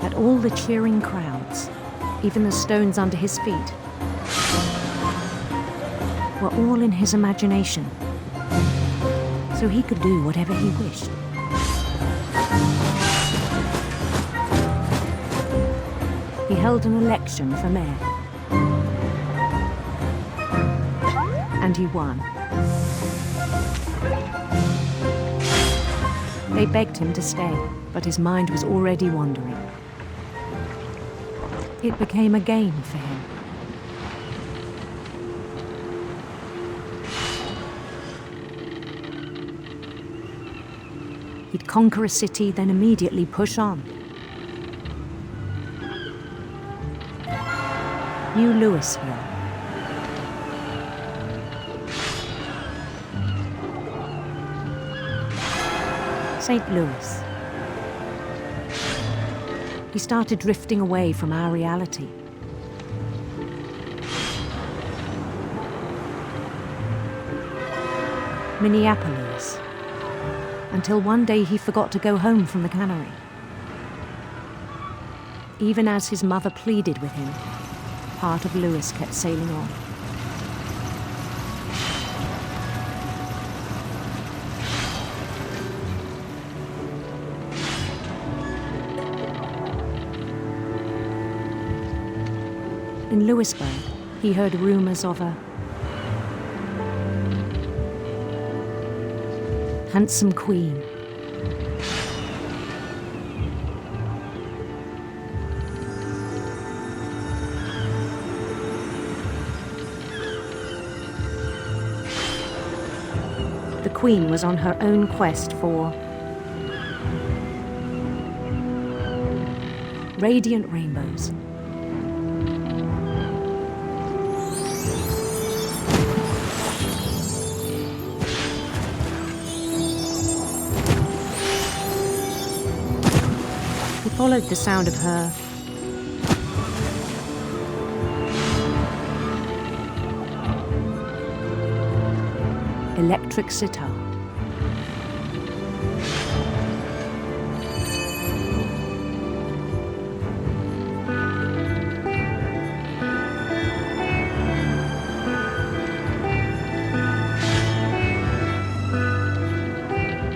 that all the cheering crowds, even the stones under his feet, were all in his imagination, so he could do whatever he wished. He held an election for mayor, and he won. They begged him to stay, but his mind was already wandering. It became a game for him. He'd conquer a city, then immediately push on. New Louisville. St. Louis. He started drifting away from our reality. Minneapolis. Until one day he forgot to go home from the cannery. Even as his mother pleaded with him, part of Louis kept sailing on. In Louisburg, he heard rumors of a handsome queen. The queen was on her own quest for radiant rainbows. He followed the sound of her electric sitar.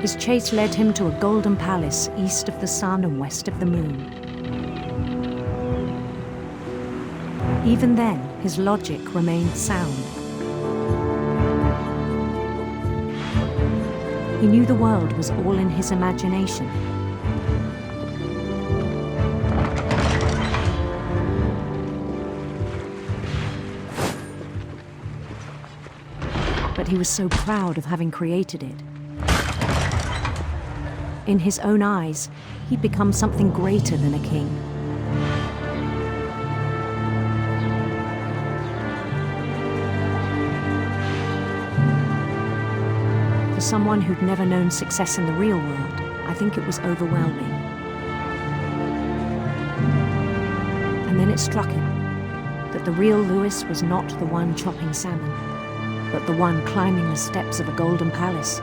His chase led him to a golden palace east of the sun and west of the moon. Even then, his logic remained sound. He knew the world was all in his imagination. But he was so proud of having created it. In his own eyes, he'd become something greater than a king. For someone who'd never known success in the real world, I think it was overwhelming. And then it struck him that the real Louis was not the one chopping salmon, but the one climbing the steps of a golden palace.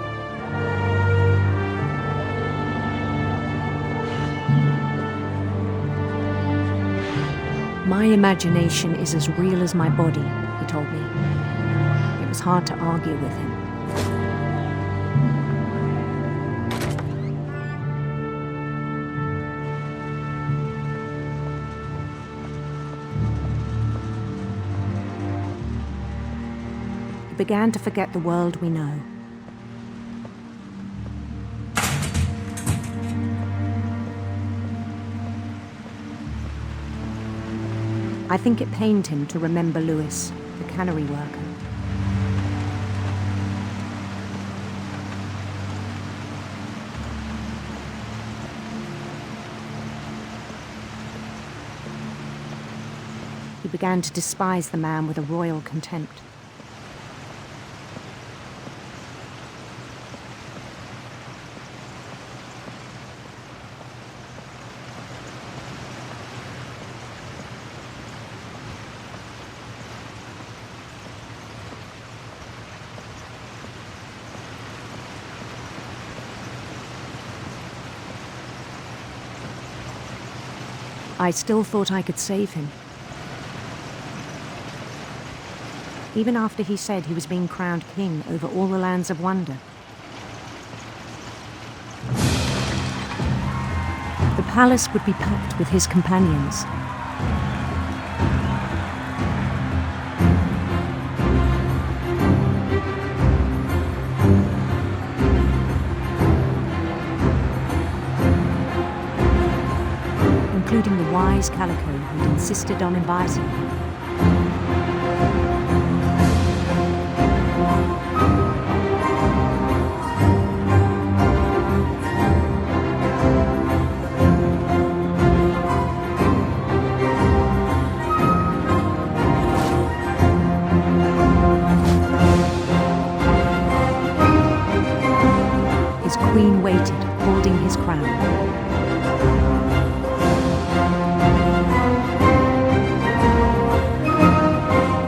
My imagination is as real as my body, he told me. It was hard to argue with him. He began to forget the world we know. I think it pained him to remember Louis, the cannery worker. he began to despise the man with a royal contempt. I still thought I could save him. Even after he said he was being crowned king over all the lands of wonder. The palace would be packed with his companions. Including the wise Calico who'd insisted on inviting him. His queen waited, holding his crown.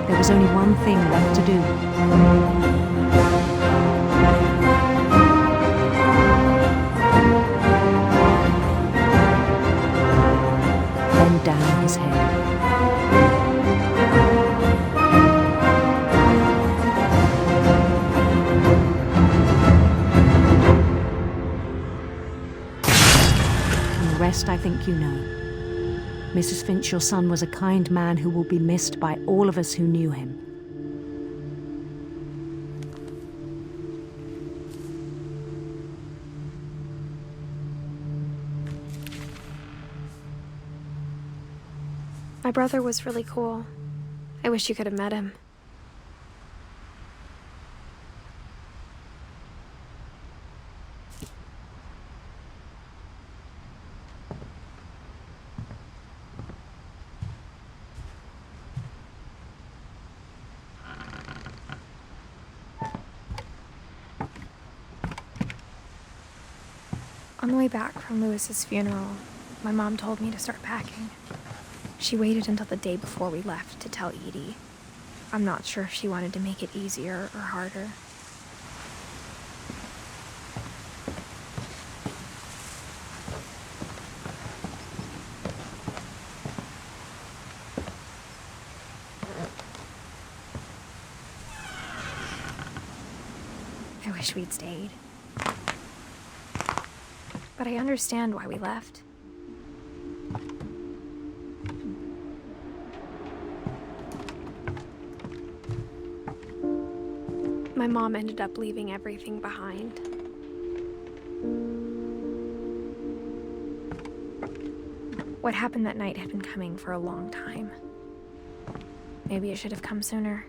There was only one thing left to do. Bend down his head. And the rest I think you know. Mrs. Finch, your son was a kind man who will be missed by all of us who knew him. My brother was really cool. I wish you could have met him. On the way back from Lewis's funeral, my mom told me to start packing. She waited until the day before we left to tell Edie. I'm not sure if she wanted to make it easier or harder. I wish we'd stayed. But I understand why we left. My mom ended up leaving everything behind. What happened that night had been coming for a long time. Maybe it should have come sooner.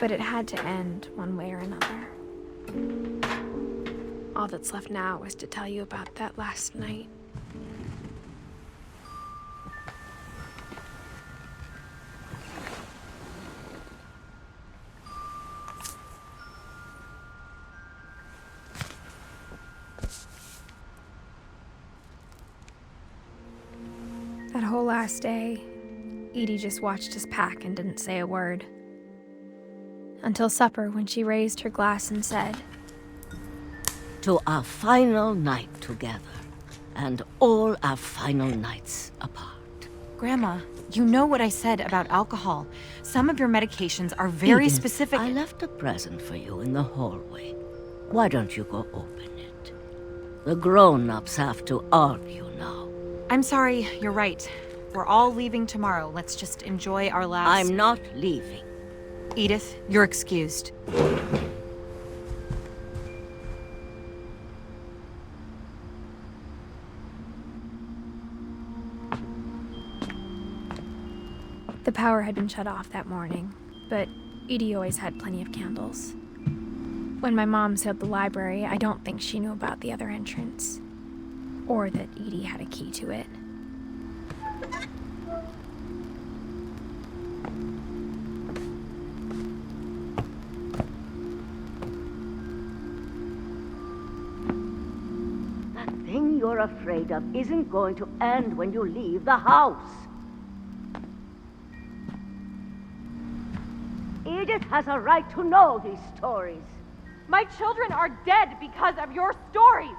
But it had to end one way or another. All that's left now is to tell you about that last night. That whole last day, Edie just watched us pack and didn't say a word. Until supper, when she raised her glass and said, "To our final night together, and all our final nights apart." Grandma, you know what I said about alcohol. Some of your medications are very Edith, specific. I left a present for you in the hallway. Why don't you go open it? The grown-ups have to argue now. I'm sorry, you're right. We're all leaving tomorrow. Let's just enjoy our last... I'm not leaving. Edith, you're excused. The power had been shut off that morning, but Edie always had plenty of candles. When my mom sealed the library, I don't think she knew about the other entrance, or that Edie had a key to it. That thing you're afraid of isn't going to end when you leave the house. Edith has a right to know these stories. My children are dead because of your stories.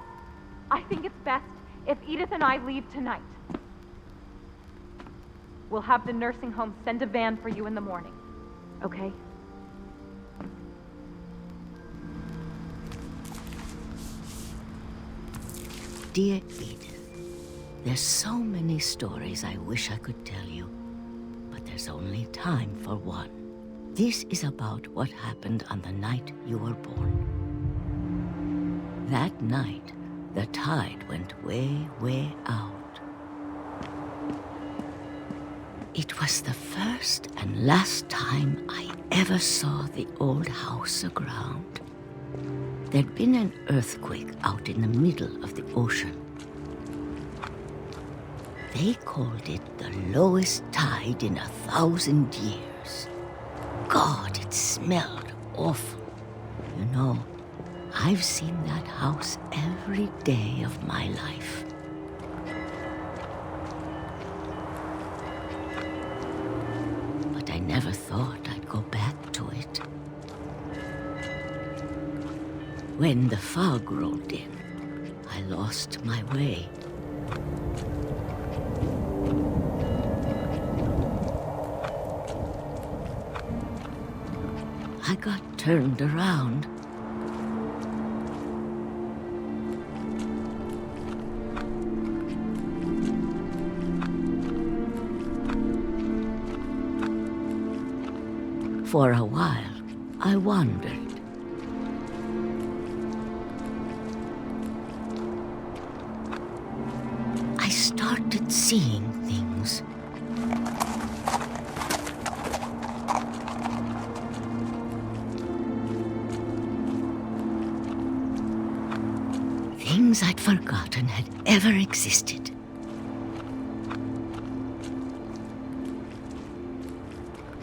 I think it's best if Edith and I leave tonight. We'll have the nursing home send a van for you in the morning, okay? Dear Edith, there's so many stories I wish I could tell you, but there's only time for one. This is about what happened on the night you were born. That night, the tide went way, way out. It was the first and last time I ever saw the old house aground. There'd been an earthquake out in the middle of the ocean. They called it the lowest tide in 1,000 years. God, it smelled awful. You know, I've seen that house every day of my life. But I never thought I'd go back to it. When the fog rolled in, I lost my way. I got turned around. For a while, I wandered. I started seeing things. Things I'd forgotten had ever existed.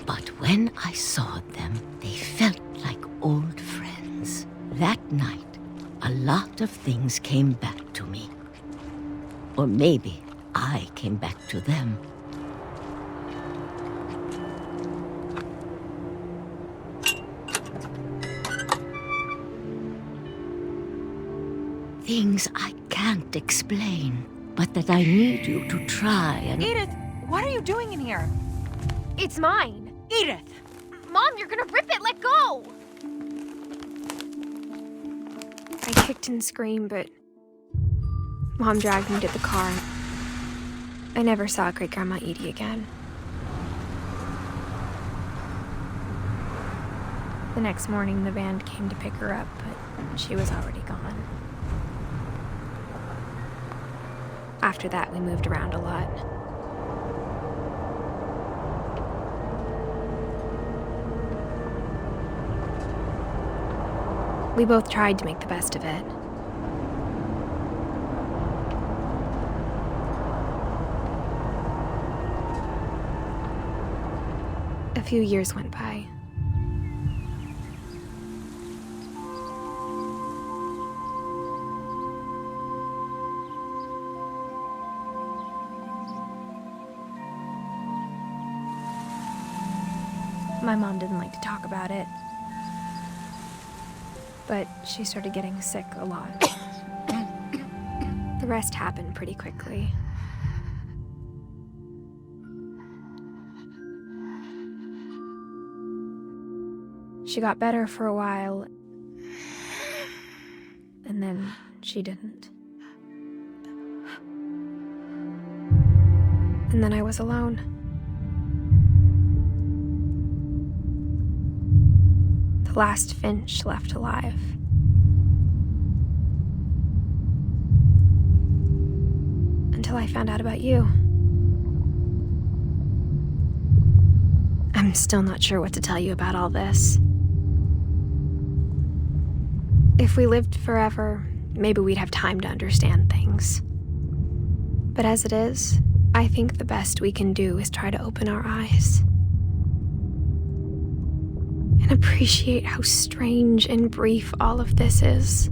But when I saw them, they felt like old friends. That night, a lot of things came back to me. Or maybe I came back to them. Things I can't explain, but that I need you to try and... Edith, what are you doing in here? It's mine. Edith! Mom, you're gonna rip it! Let go! I kicked and screamed, but Mom dragged me to the car. I never saw Great-Grandma Edie again. The next morning, the van came to pick her up, but she was already gone. After that, we moved around a lot. We both tried to make the best of it. A few years went by. My mom didn't like to talk about it, but she started getting sick a lot. The rest happened pretty quickly. She got better for a while, and then she didn't. And then I was alone. The last Finch left alive. Until I found out about you. I'm still not sure what to tell you about all this. If we lived forever, maybe we'd have time to understand things. But as it is, I think the best we can do is try to open our eyes and appreciate how strange and brief all of this is.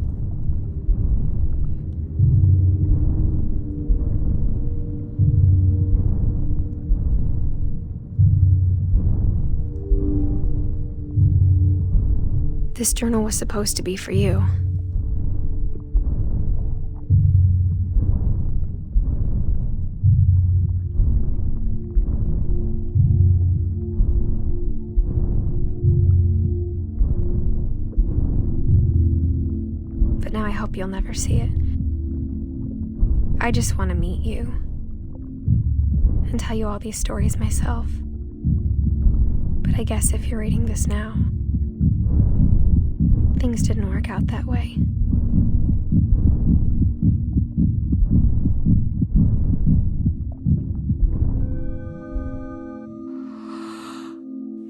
This journal was supposed to be for you. But now I hope you'll never see it. I just want to meet you and tell you all these stories myself. But I guess if you're reading this now, things didn't work out that way.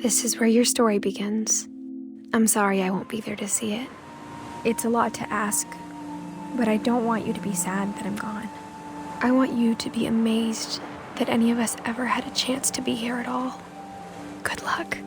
This is where your story begins. I'm sorry I won't be there to see it. It's a lot to ask, but I don't want you to be sad that I'm gone. I want you to be amazed that any of us ever had a chance to be here at all. Good luck.